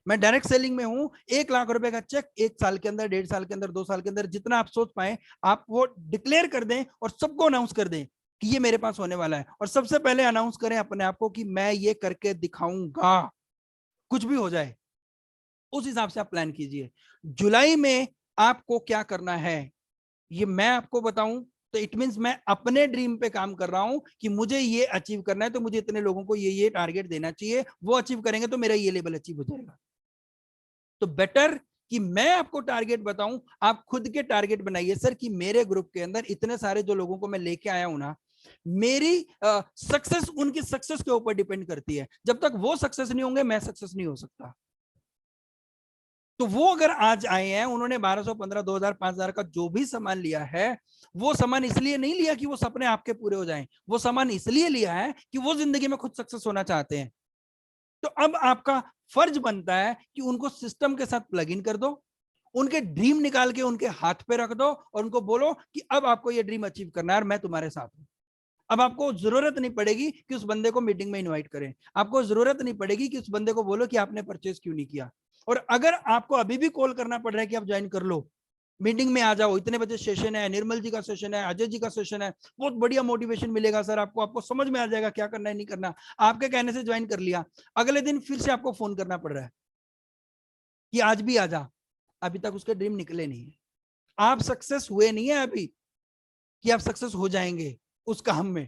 मैं डायरेक्ट सेलिंग में हूं, 1 लाख रुपए का चेक 1 साल के अंदर, 1.5 साल के अंदर, 2 साल के अंदर, जितना आप सोच पाए आप वो डिक्लेयर कर दें और सबको अनाउंस कर दें कि ये मेरे पास होने वाला है। और सबसे पहले अनाउंस करें अपने आप को कि मैं ये करके दिखाऊंगा, कुछ भी हो जाए। उस हिसाब से आप प्लान कीजिए। जुलाई में आपको क्या करना है ये मैं आपको बताऊं तो इट मींस मैं अपने ड्रीम पे काम कर रहा हूं कि मुझे ये अचीव करना है, तो मुझे इतने लोगों को ये टारगेट देना चाहिए, वो अचीव करेंगे तो मेरा ये लेवल अचीव हो जाएगा। तो बेटर कि मैं आपको टारगेट बताऊं, आप खुद के टारगेट बनाइए सर कि मेरे ग्रुप के अंदर इतने सारे जो लोगों को मैं लेके आया हूं ना, मेरी सक्सेस उनकी सक्सेस के ऊपर डिपेंड करती है। जब तक वो सक्सेस नहीं होंगे मैं सक्सेस नहीं हो सकता। तो वो अगर आज आए हैं, उन्होंने 1200, 15, 2000, 5000 का जो भी सामान लिया है, वो सामान इसलिए नहीं लिया कि वो सपने आपके पूरे हो जाएं, वो सामान इसलिए लिया है कि वो जिंदगी में खुद सक्सेस होना चाहते हैं। तो अब आपका फर्ज बनता है कि उनको सिस्टम के साथ प्लग इन कर दो, उनके ड्रीम निकाल के उनके हाथ पे रख दो और उनको बोलो कि अब आपको ये ड्रीम अचीव करना है और मैं तुम्हारे साथ हूं। अब आपको जरूरत नहीं पड़ेगी कि उस बंदे को मीटिंग में इनवाइट करें, आपको जरूरत नहीं पड़ेगी कि उस बंदे को बोलो कि आपने परचेज क्यों नहीं किया, और अगर आपको अभी भी कॉल करना पड़ रहा है कि आप ज्वाइन कर लो, मीटिंग में आ जाओ, इतने बजे सेशन है, निर्मल जी का सेशन है, अजय जी का सेशन है, बहुत बढ़िया मोटिवेशन मिलेगा सर आपको, आपको समझ में आ जाएगा क्या करना है नहीं करना, आपके कहने से ज्वाइन कर लिया, अगले दिन फिर से आपको फोन करना पड़ रहा है कि आज भी आ जा, अभी तक उसके ड्रीम निकले नहीं है, आप सक्सेस हुए नहीं है अभी कि आप सक्सेस हो जाएंगे उस काम में,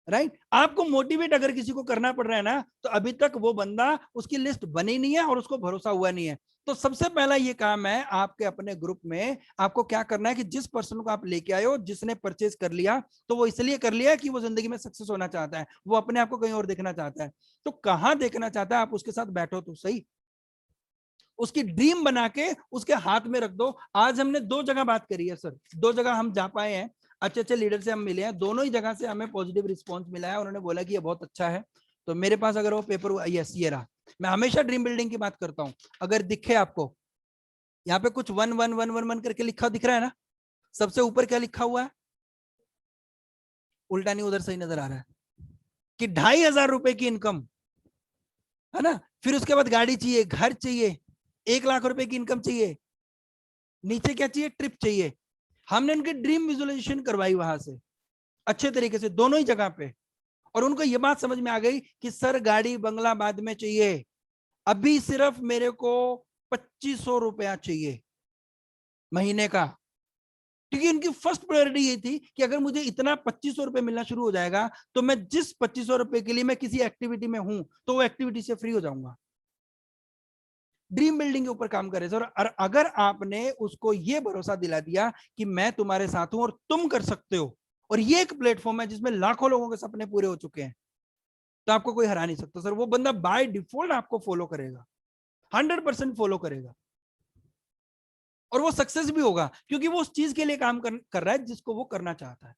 राइट? आपको मोटिवेट अगर किसी को करना पड़ रहा है ना, तो अभी तक वो बंदा उसकी लिस्ट बनी नहीं है और उसको भरोसा हुआ नहीं है। तो सबसे पहला ये काम है आपके अपने ग्रुप में, आपको क्या करना है कि जिस पर्सन को आप लेके आए हो, जिसने परचेज कर लिया, तो वो इसलिए कर लिया कि वो जिंदगी में सक्सेस होना चाहता है, वो अपने आप को कहीं और देखना चाहता है। तो कहां देखना चाहता है, आप उसके साथ बैठो तो सही, उसकी ड्रीम बना के उसके हाथ में रख दो। आज हमने 2 जगह बात करी है सर, 2 जगह हम जा पाए हैं, अच्छे अच्छे लीडर से हम मिले हैं, दोनों ही जगह से हमें पॉजिटिव रिस्पांस मिला है, उन्होंने बोला कि ये बहुत अच्छा है। तो मेरे पास अगर वो पेपर, यस ये रहा, मैं हमेशा ड्रीम बिल्डिंग की बात करता हूं, अगर दिखे आपको यहाँ पे कुछ 1 1 1 1 1 करके लिखा दिख रहा है ना, सबसे ऊपर क्या लिखा हुआ है, उल्टा नहीं उधर सही नजर आ रहा है, कि 2,500 रुपए की इनकम है ना, फिर उसके बाद गाड़ी चाहिए, घर चाहिए, 1 लाख रुपए की इनकम चाहिए, नीचे क्या चाहिए, ट्रिप चाहिए। हमने उनकी ड्रीम विजुअलाइजेशन करवाई वहां से अच्छे तरीके से दोनों ही जगह पे, और उनको ये बात समझ में आ गई कि सर गाड़ी बंगला बाद में चाहिए, अभी सिर्फ मेरे को 2,500 रुपया चाहिए महीने का, क्योंकि उनकी फर्स्ट प्रायोरिटी ये थी कि अगर मुझे इतना 2,500 रुपए मिलना शुरू हो जाएगा तो मैं जिस 2,500 रुपए के लिए मैं किसी एक्टिविटी में हूं तो वो एक्टिविटी से फ्री हो जाऊंगा। ड्रीम बिल्डिंग के ऊपर काम करे सर, और अगर आपने उसको ये भरोसा दिला दिया कि मैं तुम्हारे साथ हूं और तुम कर सकते हो, और ये एक प्लेटफॉर्म है जिसमें लाखों लोगों के सपने पूरे हो चुके हैं, तो आपको कोई हरा नहीं सकता सर। वो बंदा बाय डिफॉल्ट आपको फॉलो करेगा, 100% फॉलो करेगा, और वो सक्सेस भी होगा क्योंकि वो उस चीज के लिए काम कर रहा है जिसको वो करना चाहता है।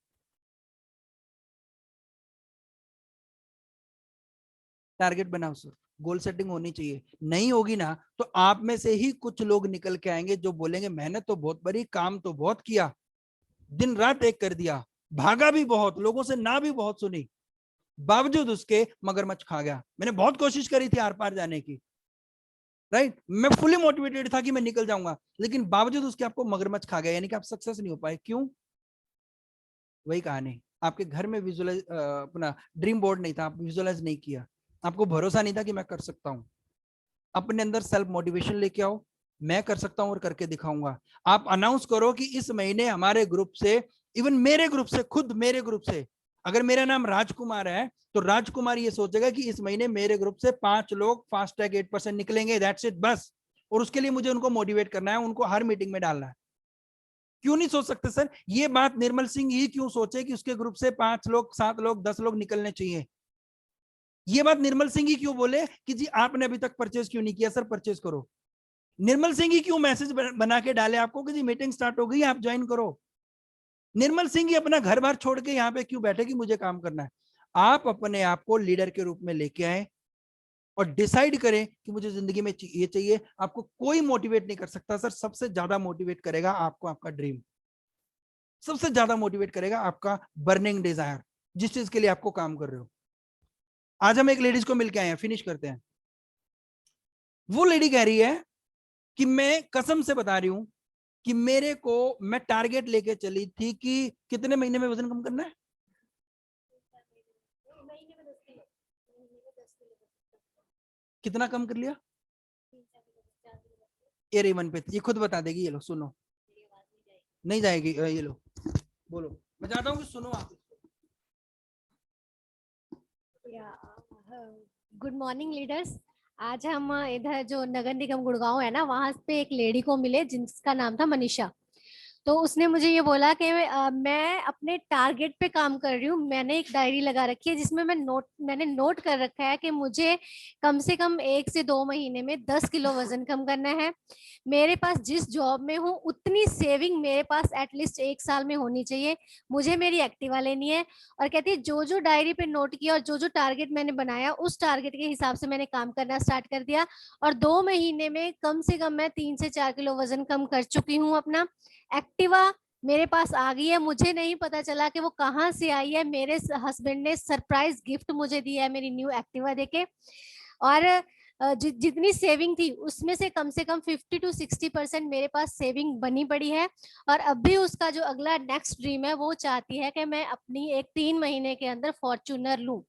टारगेट बनाओ सर, गोल सेटिंग होनी चाहिए, नहीं होगी ना तो आप में से ही कुछ लोग निकल के आएंगे जो बोलेंगे मेहनत तो बहुत बड़ी, काम तो बहुत किया, दिन रात एक कर दिया, भागा भी बहुत, लोगों से ना भी बहुत सुनी, बावजूद उसके मगरमच्छ खा गया। मैंने बहुत कोशिश करी थी आर पार जाने की, राइट, मैं फुली मोटिवेटेड था कि मैं निकल जाऊंगा, लेकिन बावजूद उसके आपको मगरमच्छ खा गया, यानी कि आप सक्सेस नहीं हो पाए। क्यों? वही कहानी, आपके घर में विजुअलाइज अपना ड्रीम बोर्ड नहीं था, आप विजुअलाइज नहीं किया, आपको भरोसा नहीं था कि मैं कर सकता हूं। अपने अंदर सेल्फ मोटिवेशन लेके आओ, मैं कर सकता हूं और करके दिखाऊंगा। आप अनाउंस करो कि इस महीने हमारे ग्रुप से, इवन मेरे ग्रुप से, खुद मेरे ग्रुप से, अगर मेरा नाम राजकुमार है तो राजकुमार ये सोचेगा कि इस महीने मेरे ग्रुप से 5 लोग फास्टैग 8% निकलेंगे, दैट्स इट, बस। और उसके लिए मुझे उनको मोटिवेट करना है, उनको हर मीटिंग में डालना है। क्यों नहीं सोच सकते सर? ये बात निर्मल सिंह ही क्यों सोचे कि उसके ग्रुप से 5 लोग, 7 लोग, 10 लोग निकलने चाहिए? ये बात निर्मल सिंह ही क्यों बोले कि जी आपने अभी तक परचेज क्यों नहीं किया? सर परचेज करो। निर्मल सिंह ही क्यों मैसेज बना के डाले आपको कि जी मीटिंग स्टार्ट हो गई, आप ज्वाइन करो? निर्मल सिंह ही अपना घर बार छोड़ के यहाँ पे क्यों बैठे कि मुझे काम करना है? आप अपने आप को लीडर के रूप में लेके आए और डिसाइड करें कि मुझे जिंदगी में ये चाहिए। आपको कोई मोटिवेट नहीं कर सकता सर, सबसे ज्यादा मोटिवेट करेगा आपको आपका ड्रीम, सबसे ज्यादा मोटिवेट करेगा आपका बर्निंग डिजायर, जिस चीज के लिए आपको काम कर रहे हो। आज हम एक लेडीज को मिलके आए हैं, फिनिश करते हैं। वो लेडी कह रही है कि मैं कसम से बता रही हूं कि मेरे को, मैं टारगेट लेके चली थी कि कितने महीने में वजन कम करना है, कितना कम कर लिया? ये रेवन पे, ये खुद बता देगी, ये लो सुनो। नहीं जाएगी, ये लो बोलो, मैं चाहता हूँ कि सुनो आप। Good morning leaders. आज हम इधर जो नगर निगम गुड़गांव है ना, वहां पे एक लेडी को मिले जिसका नाम था मनीषा। तो उसने मुझे ये बोला कि मैं अपने टारगेट पे काम कर रही हूँ। मैंने एक डायरी लगा रखी है जिसमें मैंने नोट कर रखा है कि मुझे कम से कम 1 से 2 महीने में 10 किलो वजन कम करना है। मेरे पास जिस जॉब में हूँ उतनी सेविंग मेरे पास एटलीस्ट 1 साल में होनी चाहिए। मुझे मेरी एक्टिवा लेनी है। और कहती है जो जो डायरी पे नोट किया और जो जो टारगेट मैंने बनाया उस टारगेट के हिसाब से मैंने काम करना स्टार्ट कर दिया, और 2 महीने में कम से कम मैं 3 से 4 किलो वजन कम कर चुकी हूँ। अपना एक्टिवा मेरे पास आ गई है, मुझे नहीं पता चला कि वो कहाँ से आई है। मेरे हस्बैंड ने सरप्राइज गिफ्ट मुझे दिया है मेरी न्यू एक्टिवा देके। और जितनी सेविंग थी उसमें से कम 50 to 60% मेरे पास सेविंग बनी पड़ी है। और अब भी उसका जो अगला नेक्स्ट ड्रीम है वो चाहती है कि मैं अपनी एक 3 महीने के अंदर फॉर्च्यूनर लूं।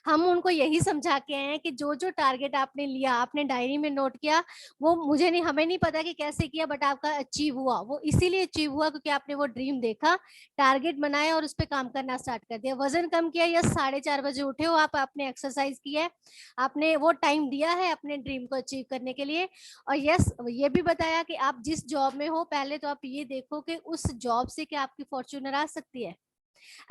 हम उनको यही समझा के आए हैं कि जो जो टारगेट आपने लिया, आपने डायरी में नोट किया, वो मुझे नहीं, हमें नहीं पता कि कैसे किया, बट आपका अचीव हुआ। वो इसीलिए अचीव हुआ क्योंकि आपने वो ड्रीम देखा, टारगेट बनाया और उस पर काम करना स्टार्ट कर दिया। वजन कम किया या 4:30 बजे उठे हो आप, आपने एक्सरसाइज किया है, आपने वो टाइम दिया है अपने ड्रीम को अचीव करने के लिए। और यस, ये भी बताया कि आप जिस जॉब में हो पहले तो आप ये देखो कि उस जॉब से क्या आपकी फॉर्च्यूनर आ सकती है।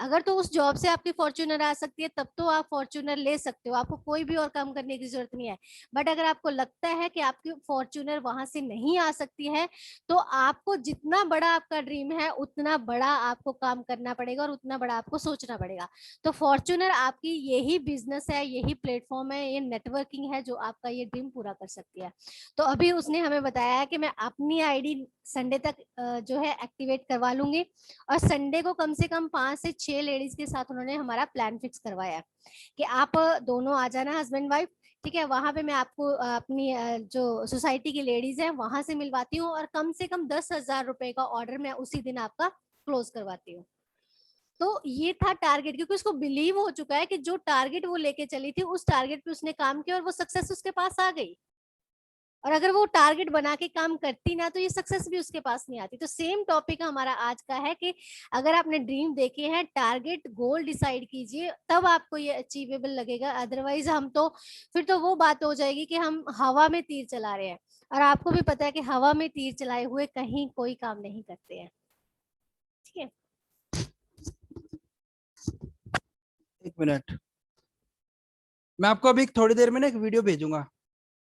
अगर तो उस जॉब से आपकी फॉर्च्यूनर आ सकती है तब तो आप फॉर्च्यूनर ले सकते हो, आपको कोई भी और काम करने की जरूरत नहीं है। बट अगर आपको लगता है कि आपकी फॉर्च्यूनर वहां से नहीं आ सकती है तो आपको जितना बड़ा आपका ड्रीम है उतना बड़ा आपको काम करना पड़ेगा और उतना बड़ा आपको सोचना पड़ेगा। तो फॉर्च्यूनर आपकी यही बिजनेस है, यही प्लेटफॉर्म है, ये नेटवर्किंग है जो आपका ये ड्रीम पूरा कर सकती है। तो अभी उसने हमें बताया है कि मैं अपनी आईडी संडे तक जो है एक्टिवेट करवा लूंगी। और संडे को कम से कम 5 से 6 लेडीज के साथ उन्होंने हमारा प्लान फिक्स करवाया कि आप दोनों आ जाना, हस्बैंड वाइफ, ठीक है। वहां पे मैं आपको अपनी जो सोसाइटी की लेडीज है वहां से मिलवाती हूँ और कम से कम 10,000 रुपए का ऑर्डर मैं उसी दिन आपका क्लोज करवाती हूँ। तो ये था टारगेट, क्योंकि उसको बिलीव हो चुका है कि जो टारगेट वो लेके चली थी उस टारगेट पे उसने काम किया और वो सक्सेस उसके पास आ गई। और अगर वो टारगेट बना के काम करती ना तो ये सक्सेस भी उसके पास नहीं आती। तो सेम टॉपिक हमारा आज का है कि अगर आपने ड्रीम देखे हैं, टारगेट गोल डिसाइड कीजिए, तब आपको ये अचीवेबल लगेगा। अदरवाइज हम तो फिर तो वो बात हो जाएगी कि हम हवा में तीर चला रहे हैं, और आपको भी पता है कि हवा में तीर चलाए हुए कहीं कोई काम नहीं करते हैं। ठीक है, एक मिनट, मैं आपको अभी थोड़ी देर में ना एक वीडियो भेजूंगा,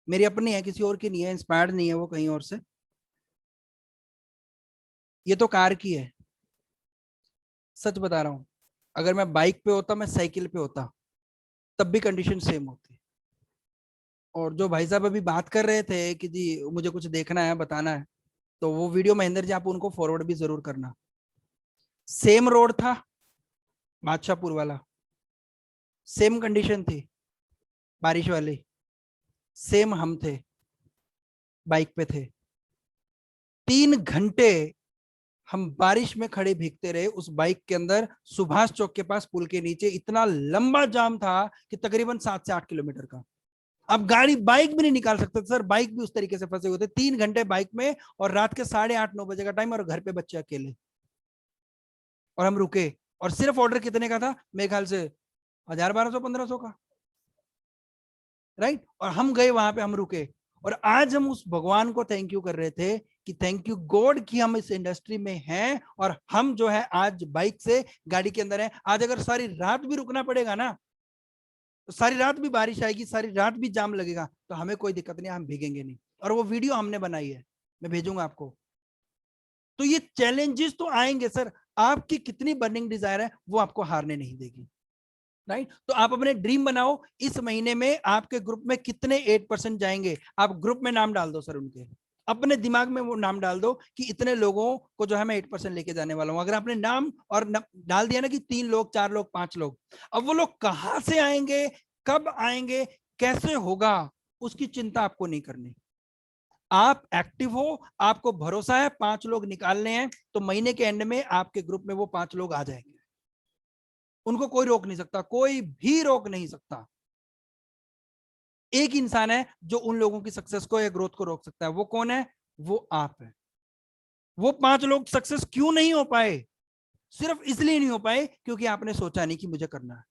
मेरी अपनी है, किसी और की नहीं है, इंस्पायर्ड नहीं है वो कहीं और से। ये तो कार की है, सच बता रहा हूं। अगर मैं बाइक पे होता, मैं साइकिल पे होता, तब भी कंडीशन सेम होती। और जो भाई साहब अभी बात कर रहे थे कि जी मुझे कुछ देखना है, बताना है, तो वो वीडियो महेंद्र जी आप उनको फॉरवर्ड भी जरूर करना। सेम रोड था, बादशाहपुर वाला, सेम कंडीशन थी बारिश वाली, सेम हम थे, बाइक पे थे। 3 घंटे हम बारिश में खड़े भीगते रहे उस बाइक के अंदर, सुभाष चौक के पास पुल के नीचे। इतना लंबा जाम था कि तकरीबन 7 से 8 किलोमीटर का। अब गाड़ी, बाइक भी नहीं निकाल सकते सर, बाइक भी उस तरीके से फंसे हुए थे। 3 घंटे बाइक में, और रात के 8:30-9 बजे का टाइम, और घर पे बच्चे अकेले। और हम रुके, और सिर्फ ऑर्डर कितने का था, मेरे ख्याल से 1000-1200-1500 का, राइट। और हम गए वहां पे, हम रुके, और आज हम उस भगवान को थैंक यू कर रहे थे कि थैंक यू गॉड कि हम इस इंडस्ट्री में हैं, और हम जो है आज बाइक से गाड़ी के अंदर हैं। आज अगर सारी रात भी रुकना पड़ेगा ना, तो सारी रात भी बारिश आएगी, सारी रात भी जाम लगेगा, तो हमें कोई दिक्कत नहीं, हम भीगेंगे नहीं। और वो वीडियो हमने बनाई है, मैं भेजूंगा आपको। तो ये चैलेंजेस तो आएंगे सर, आपकी कितनी बर्निंग डिजायर है वो आपको हारने नहीं देगी, राइट। तो आप अपने ड्रीम बनाओ। इस महीने में आपके ग्रुप में कितने 8% जाएंगे, आप ग्रुप में नाम डाल दो सर उनके, अपने दिमाग में वो नाम डाल दो कि इतने लोगों को जो है मैं 8% लेके जाने वाला हूं। अगर आपने नाम और डाल दिया ना कि 3 लोग, 4 लोग, 5 लोग, अब वो लोग कहां से आएंगे, कब आएंगे, कैसे होगा, उसकी चिंता आपको नहीं करनी। आप एक्टिव हो, आपको भरोसा है 5 लोग निकालने हैं, तो महीने के एंड में आपके ग्रुप में वो 5 लोग आ जाएंगे। उनको कोई रोक नहीं सकता, कोई भी रोक नहीं सकता। एक इंसान है जो उन लोगों की सक्सेस को या ग्रोथ को रोक सकता है, वो कौन है, वो आप है। वो 5 लोग सक्सेस क्यों नहीं हो पाए, सिर्फ इसलिए नहीं हो पाए क्योंकि आपने सोचा नहीं कि मुझे करना है।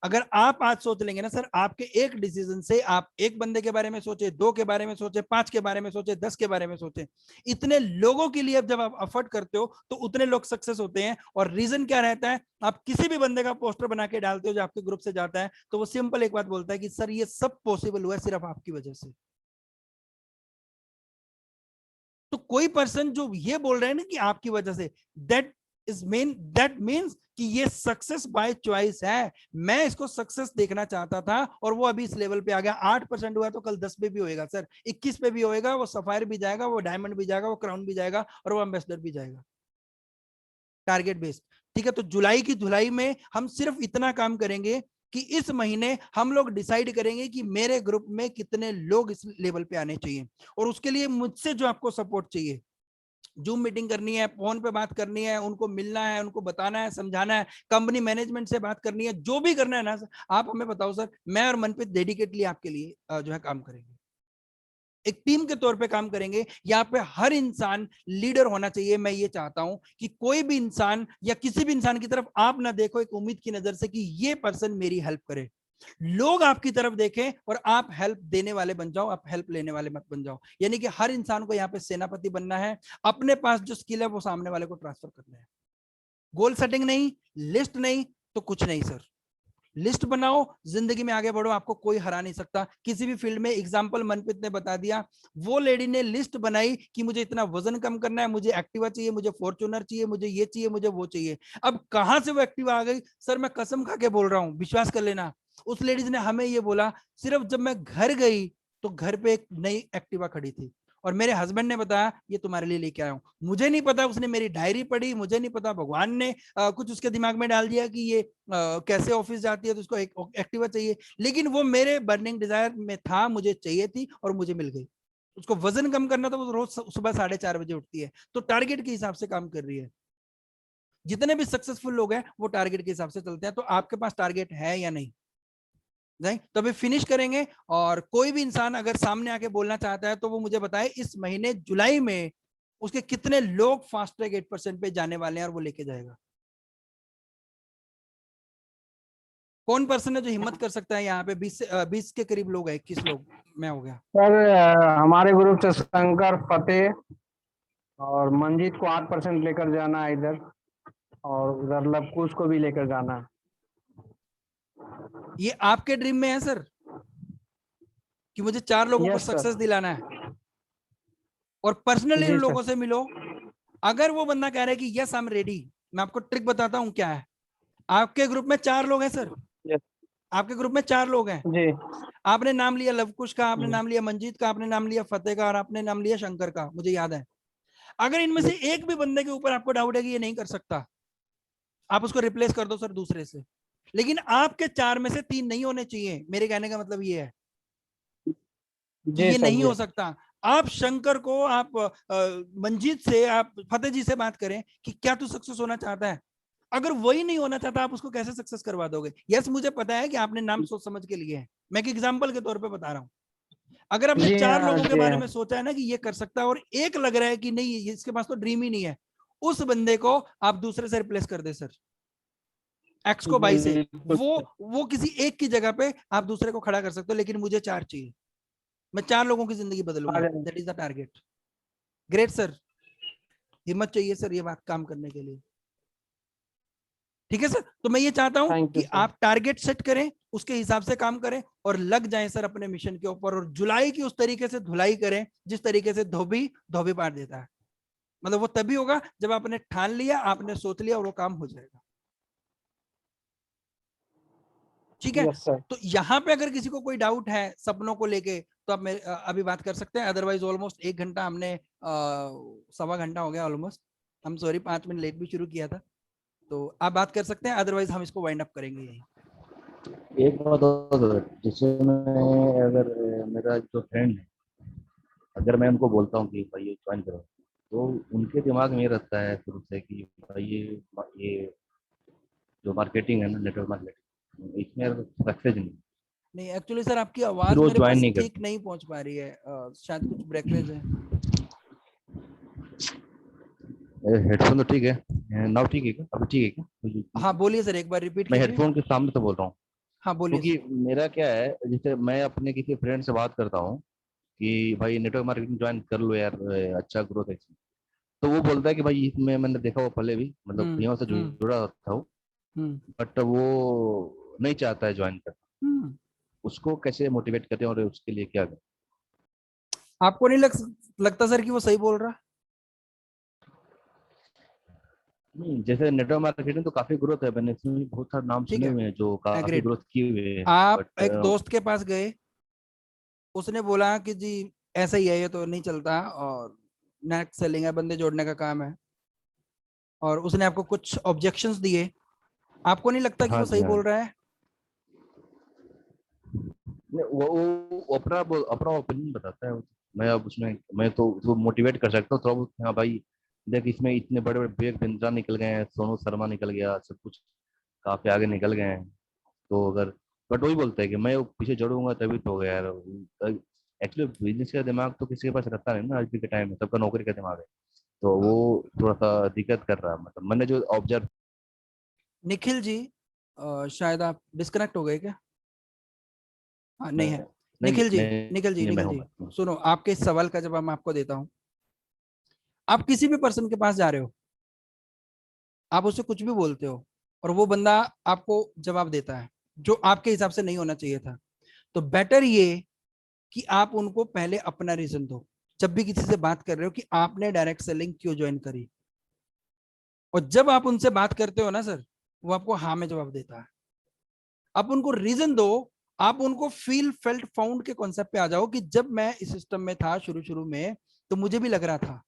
अगर आप आज सोच लेंगे ना सर, आपके एक डिसीजन से, आप एक बंदे के बारे में सोचे, 2 के बारे में सोचे, 5 के बारे में सोचे, 10 के बारे में सोचे, इतने लोगों के लिए जब आप एफर्ट करते हो तो उतने लोग सक्सेस होते हैं। और रीजन क्या रहता है, आप किसी भी बंदे का पोस्टर बना के डालते हो जो आपके ग्रुप से जाता है, तो वो सिंपल एक बात बोलता है कि सर ये सब पॉसिबल हुआ है सिर्फ आपकी वजह से। तो कोई पर्सन जो ये बोल रहे हैं ना कि आपकी वजह से, दैट मीन्स कि ये सक्सेस बाय चॉइस है। मैं इसको सक्सेस देखना चाहता था और वो अभी इस लेवल पे आ गया। 8% हुआ तो कल 10 पे भी होएगा सर, 21 पे भी होएगा, वो सफायर भी जाएगा, वो डायमंड भी जाएगा, वो क्राउन भी जाएगा, और वो एम्बेसडर भी जाएगा। टारगेट बेस्ड, ठीक है। तो जुलाई की धुलाई में हम सिर्फ इतना काम करेंगे कि इस महीने हम लोग डिसाइड करेंगे कि मेरे ग्रुप में कितने लोग इस लेवल पे आने चाहिए, और उसके लिए मुझसे जो आपको सपोर्ट चाहिए, जूम मीटिंग करनी है, फोन पे बात करनी है, उनको मिलना है, उनको बताना है, समझाना है, कंपनी मैनेजमेंट से बात करनी है, जो भी करना है ना सर, आप हमें बताओ सर, मैं और मनप्रीत डेडिकेटली आपके लिए जो है काम करेंगे, एक टीम के तौर पे काम करेंगे। यहाँ पे हर इंसान लीडर होना चाहिए। मैं ये चाहता हूं कि कोई भी इंसान या किसी भी इंसान की तरफ आप ना देखो एक उम्मीद की नजर से कि ये पर्सन मेरी हेल्प करे, लोग आपकी तरफ देखें और आप हेल्प देने वाले बन जाओ, आप हेल्प लेने वाले मत बन जाओ। यानी कि हर इंसान को यहाँ पे सेनापति बनना है, अपने पास जो स्किल है वो सामने वाले को ट्रांसफर करना है। गोल सेटिंग नहीं, लिस्ट नहीं, तो कुछ नहीं सर। लिस्ट बनाओ, जिंदगी में आगे बढ़ो, आपको कोई हरा नहीं सकता किसी भी फील्ड में। एग्जांपल मनप्रीत ने बता दिया, वो लेडी ने लिस्ट बनाई कि मुझे इतना वजन कम करना है, मुझे एक्टिवा चाहिए, मुझे फॉर्च्यूनर चाहिए, मुझे ये चाहिए, मुझे वो चाहिए। अब कहां से वो एक्टिवा आ गई सर, मैं कसम खा के बोल रहा हूं, विश्वास कर लेना। उस लेडीज ने हमें ये बोला, सिर्फ जब मैं घर गई तो घर पे एक नई एक्टिवा खड़ी थी और मेरे हस्बैंड ने बताया ये तुम्हारे लिए लेके आया हूं। मुझे नहीं पता, उसने मेरी डायरी पढ़ी, मुझे नहीं पता भगवान ने कुछ उसके दिमाग में डाल दिया कि ये कैसे ऑफिस जाती है तो उसको एक एक्टिवा चाहिए, लेकिन वो मेरे बर्निंग डिजायर में था, मुझे चाहिए थी और मुझे मिल गई। उसको वजन कम करना, तो वो रोज सुबह 4:30 बजे उठती है, तो टारगेट के हिसाब से काम कर रही है। जितने भी सक्सेसफुल लोग हैं वो टारगेट के हिसाब से चलते हैं। तो आपके पास टारगेट है या नहीं? नहीं तो अभी फिनिश करेंगे, और कोई भी इंसान अगर सामने आके बोलना चाहता है तो वो मुझे बताए इस महीने जुलाई में उसके कितने लोग फास्ट ट्रैक 8% पे जाने वाले हैं और वो लेके जाएगा। कौन पर्सन है जो हिम्मत कर सकता है? यहाँ पे 20 के करीब लोग हैं, 21 लोग, मैं हो गया। सर हमारे ग्रुप से शंकर, फतेह और मंजीत को 8% लेकर जाना है इधर, और उधर लवकुश को भी लेकर जाना है। ये आपके ड्रीम में है सर कि मुझे 4 लोगों को यस सर। सक्सेस दिलाना है, और पर्सनली जी इन सर। लोगों से मिलो। अगर वो बंदा कह रहा है कि यस आई एम रेडी, मैं आपको ट्रिक बताता हूं क्या है। आपके ग्रुप में 4 लोग हैं सर, यस आपके ग्रुप में 4 लोग हैं। जी। आपने नाम लिया लवकुश का, आपने नाम लिया मंजीत का, आपने नाम लिया फतेह का, और आपने नाम लिया शंकर का, मुझे याद है। अगर इनमें से एक भी बंदे के ऊपर आपको डाउट है कि ये नहीं कर सकता, आप उसको रिप्लेस कर दो सर दूसरे से। लेकिन आपके 4 में से 3 नहीं होने चाहिए। मेरे कहने का मतलब ये है कि जी ये सर। नहीं जी हो सकता। आप शंकर को, आप मंजीत से, आप फतेह जी से बात करें कि क्या तू सक्सेस होना चाहता है। अगर वही नहीं होना चाहता, आप उसको कैसे सक्सेस करवा दोगे? यस मुझे पता है कि आपने नाम सोच समझ के लिए है, मैं एक एग्जांपल के तौर पे बता रहा हूं। अगर आपने जी 4 हाँ, लोगों के जी बारे हाँ। में सोचा है ना कि ये कर सकता है, और एक लग रहा है कि नहीं इसके पास तो ड्रीम ही नहीं है, उस बंदे को आप दूसरे से रिप्लेस कर दे सर, एक्स को बाई से। बिल्कुल वो सर। वो किसी एक की जगह पे आप दूसरे को खड़ा कर सकते हो, लेकिन मुझे 4 चाहिए। मैं 4 लोगों की जिंदगी आ बदलूंगा, जाएंगे। That is the target. Great sir, हिम्मत चाहिए सर ये बात काम करने के लिए। ठीक है सर, तो मैं ये चाहता हूं थैंक कि यू सर। आप टारगेट सेट करें, उसके हिसाब से काम करें और लग जाएं सर अपने मिशन के ऊपर, और जुलाई की उस तरीके से धुलाई करें जिस तरीके से धोबी धोबी पार देता है। मतलब वो तभी होगा जब आपने ठान लिया, आपने सोच लिया, और वो काम हो जाएगा। ठीक है, यस सर। तो यहाँ पे अगर किसी को कोई डाउट है सपनों को लेके तो आप अभी बात कर सकते हैं। अदरवाइज ऑलमोस्ट 1 घंटा हमने 1.25 घंटा हो गया ऑलमोस्ट। हम सॉरी 5 मिनट लेट भी शुरू किया था, तो आप बात कर सकते हैं, अदरवाइज हम इसको वाइंड अप करेंगे यही। एक बात और, जैसे मैं अगर मेरा जो फ्रेंड है, अगर मैं उनको बोलता हूँ कि भाई ये ज्वाइन करो, तो उनके दिमाग में ये रहता है शुरू से कि भाई ये जो मार्केटिंग है ना, नेटवर्क मार्केटिंग, इसमें सक्सेस नहीं। नहीं एक्चुअली सर आपकी फिर आवाज वो मेरे ज्वाइन पास नहीं ठीक करते। नहीं पहुंच पा रही है, शायद कुछ ब्रेकेज है। हेडफोन तो ठीक है, नाउ ठीक है क्या? अभी ठीक है क्या? हाँ बोलिए सर, एक बार रिपीट मैं कीजिए। हेडफोन के सामने तो बोल रहा हूँ, हाँ बोलिए क्योंकि सर। मेरा क्या है, जैसे मैं अपने किसी फ्रेंड से बात करता हूँ कि भाई नेटवर्क मार्केटिंग ज्वाइन कर लो यार, अच्छा ग्रोथ है इसमें। तो वो बोलता है कि भाई इसमें मैंने देखा वो पहले भी, मतलब हम्म भैया से हम्म जुड़ा था वो, हम्म बट वो नहीं चाहता है ज्वाइन करना। हम्म। उसको कैसे मोटिवेट करें और उसके लिए क्या करें? आपको नहीं लगता सर कि वो सही बोल रहा? नहीं, जैसे नेटवर्क मार्केटिंग तो काफी ग्रोथ है, मैंने इसमें बहुत सारे नाम ठीक सुने है, हुए हैं जो काफी एग्रीड। ग्रोथ किए हुए हैं, आप बट एक दोस्त के पास गए, उसने बोला कि जी ऐसा ही है, ये तो नहीं चलता, और नेट सेलिंग है, बंदे जोड़ने का काम है, और उसने आपको कुछ ऑब्जेक्शंस दिए। आपको नहीं लगता कि हाँ वो जी सही हाँ। बोल रहा है? वो अपना ओपिनियन बताता है। मैं अब उसमें मैं तो उसको मोटिवेट कर सकता हूँ थोड़ा बहुत, हाँ भाई देख इसमें इतने बड़े बड़े विवेक बिंद्रा निकल गए हैं, सोनू शर्मा निकल गया, सब कुछ काफी आगे निकल गए हैं। तो अगर बट वही बोलता है कि मैं पीछे जोड़ूंगा तभी तो होगा यार। एक्चुअली बिजनेस का दिमाग तो किसी के पास रहता नहीं ना आज भी के टाइम में, सबका नौकरी का दिमाग है। तो वो थोड़ा सा दिक्कत कर रहा है, मतलब मैंने जो ऑब्जर्व। निखिल जी, शायद आप डिस्कनेक्ट हो गए क्या? हाँ, नहीं है। नहीं निखिल जी, नहीं निखिल जी, नहीं, मैं निखिल हूँ जी, मैं। सुनो, आपके इस सवाल का जवाब मैं आपको देता हूँ। आप किसी भी पर्सन के पास जा रहे हो, आप उससे कुछ भी बोलते हो और वो बंदा आपको जवाब देता है जो आपके हिसाब से नहीं होना चाहिए था, तो बेटर ये कि आप उनको पहले अपना रीजन दो। जब भी किसी से बात कर रहे हो कि आपने डायरेक्ट सेलिंग क्यों ज्वाइन करी, और जब आप उनसे बात करते हो ना सर, वो आपको हाँ में जवाब देता है। आप उनको रीजन दो, आप उनको फील फेल्ट फाउंड के कॉन्सेप्ट पे आ जाओ कि जब मैं इस सिस्टम में था शुरू शुरू में तो मुझे भी लग रहा था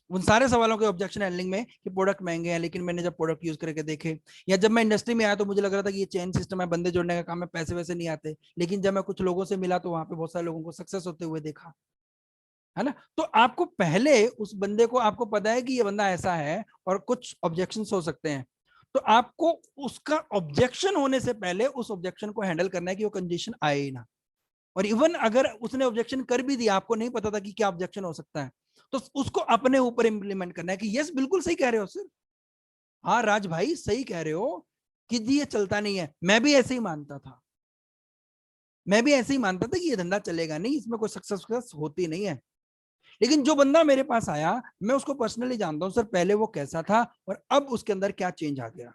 उन सारे सवालों के ऑब्जेक्शन हैंडलिंग में कि प्रोडक्ट महंगे हैं, लेकिन मैंने जब प्रोडक्ट यूज करके देखे, या जब मैं इंडस्ट्री में आया तो मुझे लग रहा था कि ये चेन सिस्टम है, बंदे जोड़ने का काम है, पैसे वैसे नहीं आते, लेकिन जब मैं कुछ लोगों से मिला तो वहां पे बहुत सारे लोगों को सक्सेस होते हुए देखा, है ना। तो आपको पहले उस बंदे को, आपको पता है कि ये बंदा ऐसा है और कुछ ऑब्जेक्शन हो सकते हैं, तो आपको उसका ऑब्जेक्शन होने से पहले उस ऑब्जेक्शन को हैंडल करना है कि वो कंडीशन आए ही ना। और इवन अगर उसने ऑब्जेक्शन कर भी दिया, आपको नहीं पता था कि क्या ऑब्जेक्शन हो सकता है, तो उसको अपने ऊपर इंप्लीमेंट करना है कि यस बिल्कुल सही कह रहे हो सर, हाँ राज भाई सही कह रहे हो कि जी ये चलता नहीं है, मैं भी ऐसे ही मानता था, मैं भी ऐसे ही मानता था कि ये धंधा चलेगा नहीं, इसमें कोई सक्सेस होती नहीं है। लेकिन जो बंदा मेरे पास आया, मैं उसको पर्सनली जानता हूं सर, पहले वो कैसा था और अब उसके अंदर क्या चेंज आ गया,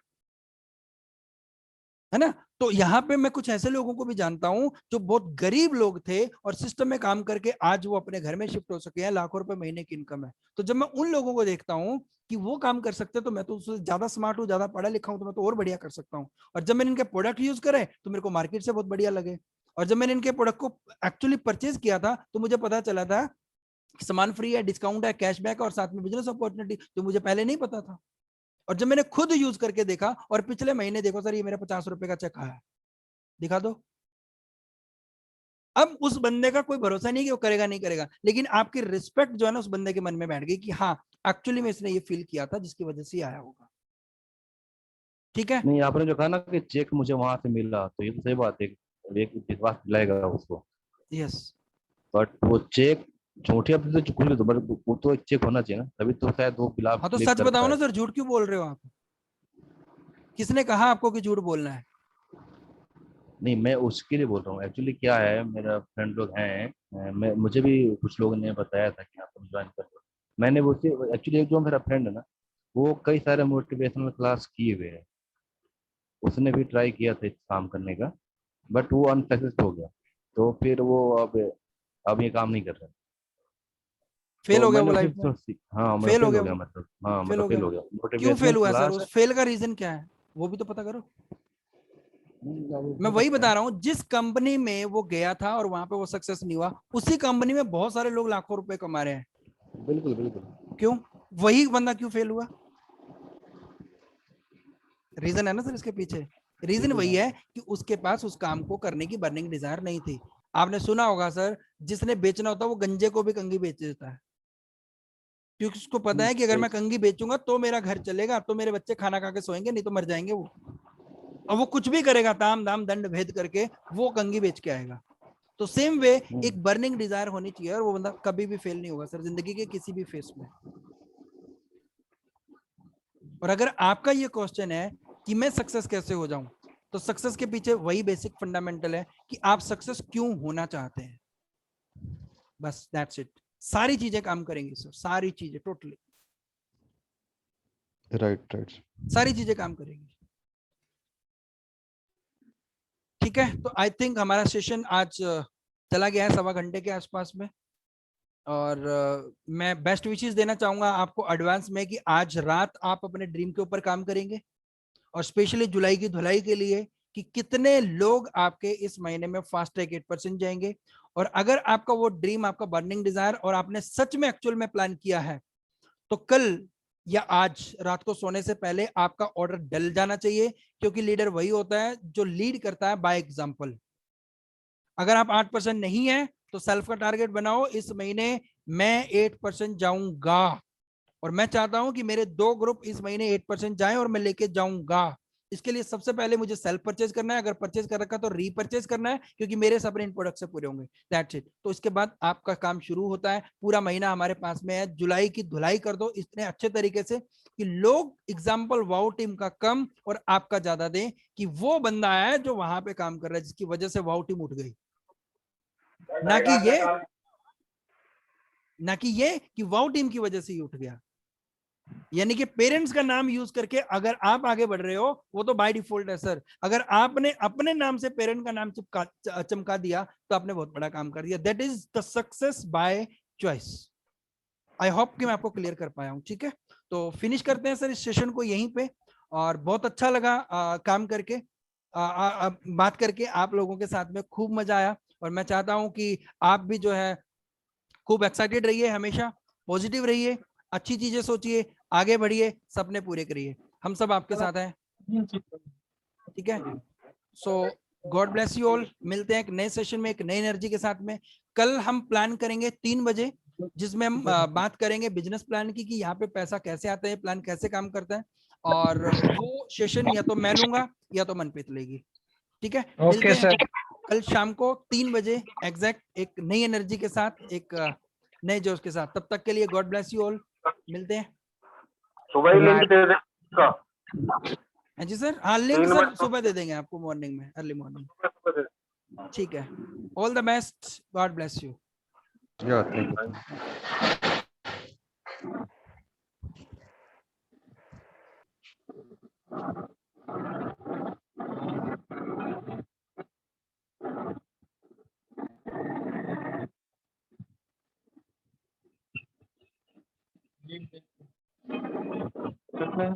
है ना। तो यहाँ पे मैं कुछ ऐसे लोगों को भी जानता हूं जो बहुत गरीब लोग थे और सिस्टम में काम करके आज वो अपने घर में शिफ्ट हो सके हैं, लाखों रुपए महीने की इनकम है। तो जब मैं उन लोगों को देखता हूं कि वो काम कर सकते, तो मैं तो उससे ज्यादा स्मार्ट हूँ, ज्यादा पढ़ा लिखा हूं, तो मैं तो और बढ़िया कर सकता हूँ। और जब मैंने इनके प्रोडक्ट यूज करे तो मेरे को मार्केट से बहुत बढ़िया लगे, और जब मैंने इनके प्रोडक्ट को एक्चुअली परचेज किया था तो मुझे पता चला था कि सामान फ्री है, डिस्काउंट है, कैशबैक और साथ में बिजनेस अपॉर्चुनिटी, जो मुझे पहले नहीं पता था। और जब मैंने खुद यूज करके देखा, और पिछले महीने देखो सर, ये मेरा 50 रुपए का चेक आया, दिखा दो। अब उस बंदे का कोई भरोसा नहीं कि वो करेगा नहीं करेगा, लेकिन आपकी रिस्पेक्ट जो है ना उस बंदे के मन में बैठ गई कि हाँ एक्चुअली में इसने ये फील किया था जिसकी वजह से आया होगा। ठीक है। नहीं आपने जो कहा ना कि चेक मुझे वहां से मिला, तो ये तो सही बात है, एक विश्वास दिलाएगा उसको। यस। बट वो चेक झूठी अपने तो खुल तो, बट वो तो एक चेक होना चाहिए ना, तभी तो शायद वो बिला हाँ तो क्लिक सच बताओ करता ना है। सर, झूठ क्यों बोल रहे हो आप? किसने कहा आपको कि झूठ बोलना है? नहीं मैं उसके लिए बोल रहा हूँ, एक्चुअली क्या है, मेरा फ्रेंड लोग हैं, मुझे भी कुछ लोगों ने बताया था कि आप ज्वाइन कर लो। मैंने वो एक्चुअली एक जो मेरा फ्रेंड है ना, वो कई सारे मोटिवेशनल क्लास किए हुए हैं, उसने भी ट्राई किया था इस काम करने का, बट वो अनसक्सेस हो गया। तो फिर वो अब ये काम नहीं कर रहा। फेल तो हो गया वो मैंने उसी लाइफ में? से हाँ मतलब फेल हो फेल गया हो गया, वो? मतलब हाँ फेल मतलब हो फेल गया? हो गया क्यों मोटिवेशनल फेल हुआ सर? क्लास। उस फेल का रीजन क्या है, वो भी तो पता करो। मैं हो वही सकता बता है। रहा हूँ, जिस कंपनी में वो गया था और वहां पे वो सक्सेस नहीं हुआ, उसी कंपनी में बहुत सारे लोग लाखों रुपए कमा रहे हैं। बिल्कुल बिल्कुल। क्यों? वही बंदा क्यों फेल हुआ? रीजन है ना सर इसके पीछे। रीजन सीधी वही बात है है। कि उसके पास उस काम को करने की बर्निंग डिजायर नहीं थी। आपने सुना होगा सर, जिसने बेचना होता है वो गंजे को भी कंगी बेच देता है, क्योंकि उसको पता है कि अगर सही। मैं कंगी बेचूंगा तो मेरा घर चलेगा, तो मेरे बच्चे खाना खा के सोएंगे, नहीं तो मर जाएंगे वो। और वो कुछ भी करेगा, ताम दाम दंड भेद करके वो कंगी बेच के आएगा। तो सेम वे हम्म। एक बर्निंग डिजायर होनी चाहिए, और वो बंदा कभी भी फेल नहीं होगा सर जिंदगी के किसी भी फेस में। और अगर आपका ये क्वेश्चन है कि मैं सक्सेस कैसे हो जाऊं, तो सक्सेस के पीछे वही बेसिक फंडामेंटल है कि आप सक्सेस क्यों होना चाहते हैं। बस दैट्स इट। सारी चीजें काम करेंगी सर, सारी चीजें टोटली, राइट राइट। सारी चीजें काम करेंगी। ठीक है, तो आई थिंक हमारा सेशन आज चला गया है 1.25 घंटे के आसपास में। और मैं बेस्ट विशेस देना चाहूंगा आपको एडवांस में कि आज रात आप अपने ड्रीम के ऊपर काम करेंगे, और स्पेशली जुलाई की धुलाई के लिए कि कितने लोग आपके इस महीने में फास्ट ट्रैक 8% जाएंगे। और अगर आपका वो ड्रीम, आपका बर्निंग डिजायर, और आपने सच में एक्चुअल में प्लान किया है, तो कल या आज रात को सोने से पहले आपका ऑर्डर डल जाना चाहिए, क्योंकि लीडर वही होता है जो लीड करता है बाय एग्जांपल। अगर आप 8% नहीं है तो सेल्फ का टारगेट बनाओ, इस महीने मैं 8% जाऊंगा, और मैं चाहता हूं कि मेरे 2 ग्रुप इस महीने 8% जाएं और मैं लेके जाऊंगा। इसके लिए सबसे पहले मुझे सेल्फ परचेज करना है, अगर परचेज कर रखा तो रीपरचेज करना है, क्योंकि मेरे सपने इन प्रोडक्ट से पूरे होंगे। That's it. तो इसके बाद आपका काम शुरू होता है। पूरा महीना हमारे पास में है, जुलाई की धुलाई कर दो इतने अच्छे तरीके से कि लोग एग्जाम्पल वाओ टीम का कम और आपका ज्यादा दें, कि वो बंदा है जो वहां पे काम कर रहा है, जिसकी वजह से वाओ टीम उठ गई। ना कि ये कि वाओ टीम की वजह से ही उठ गया। यानी कि पेरेंट्स का नाम यूज करके अगर आप आगे बढ़ रहे हो, वो तो बाय डिफॉल्ट है सर। अगर आपने अपने नाम से पेरेंट का नाम चमका दिया तो आपने बहुत बड़ा काम कर दिया। That is the success by choice. I hope कि मैं आपको क्लियर कर पाया हूं। ठीक है, तो फिनिश करते हैं सर इस सेशन को यहीं पे। और बहुत अच्छा लगा काम करके, बात करके आप लोगों के साथ में खूब मजा आया। और मैं चाहता हूं कि आप भी जो है खूब एक्साइटेड रहिए, हमेशा पॉजिटिव रहिए, अच्छी चीजें सोचिए, आगे बढ़िए, सपने पूरे करिए। हम सब आपके साथ हैं। ठीक है, सो गॉड ब्लेस यू ऑल। मिलते हैं एक नए सेशन में, एक नई एनर्जी के साथ में। कल हम प्लान करेंगे 3 बजे, जिसमें हम बात करेंगे बिजनेस प्लान की, कि यहाँ पे पैसा कैसे आता है, प्लान कैसे काम करता है। और वो सेशन या तो मैं लूंगा या तो मनप्रीत लेगी। ठीक है, मिलते ओके हैं सर। कल शाम को 3 बजे एग्जैक्ट, एक नई एनर्जी के साथ, एक नए जोश के साथ। तब तक के लिए गॉड ब्लेस यू ऑल। मिलते हैं। सुबह ही लिंक दे दें इसका। हाँ जी सर, हाँ लिंक 3 सर बजे सुबह दे देंगे आपको, मॉर्निंग में, अर्ली मॉर्निंग। सुबह दे ठीक है, all the best, God bless you. Yeah, thank you. कितने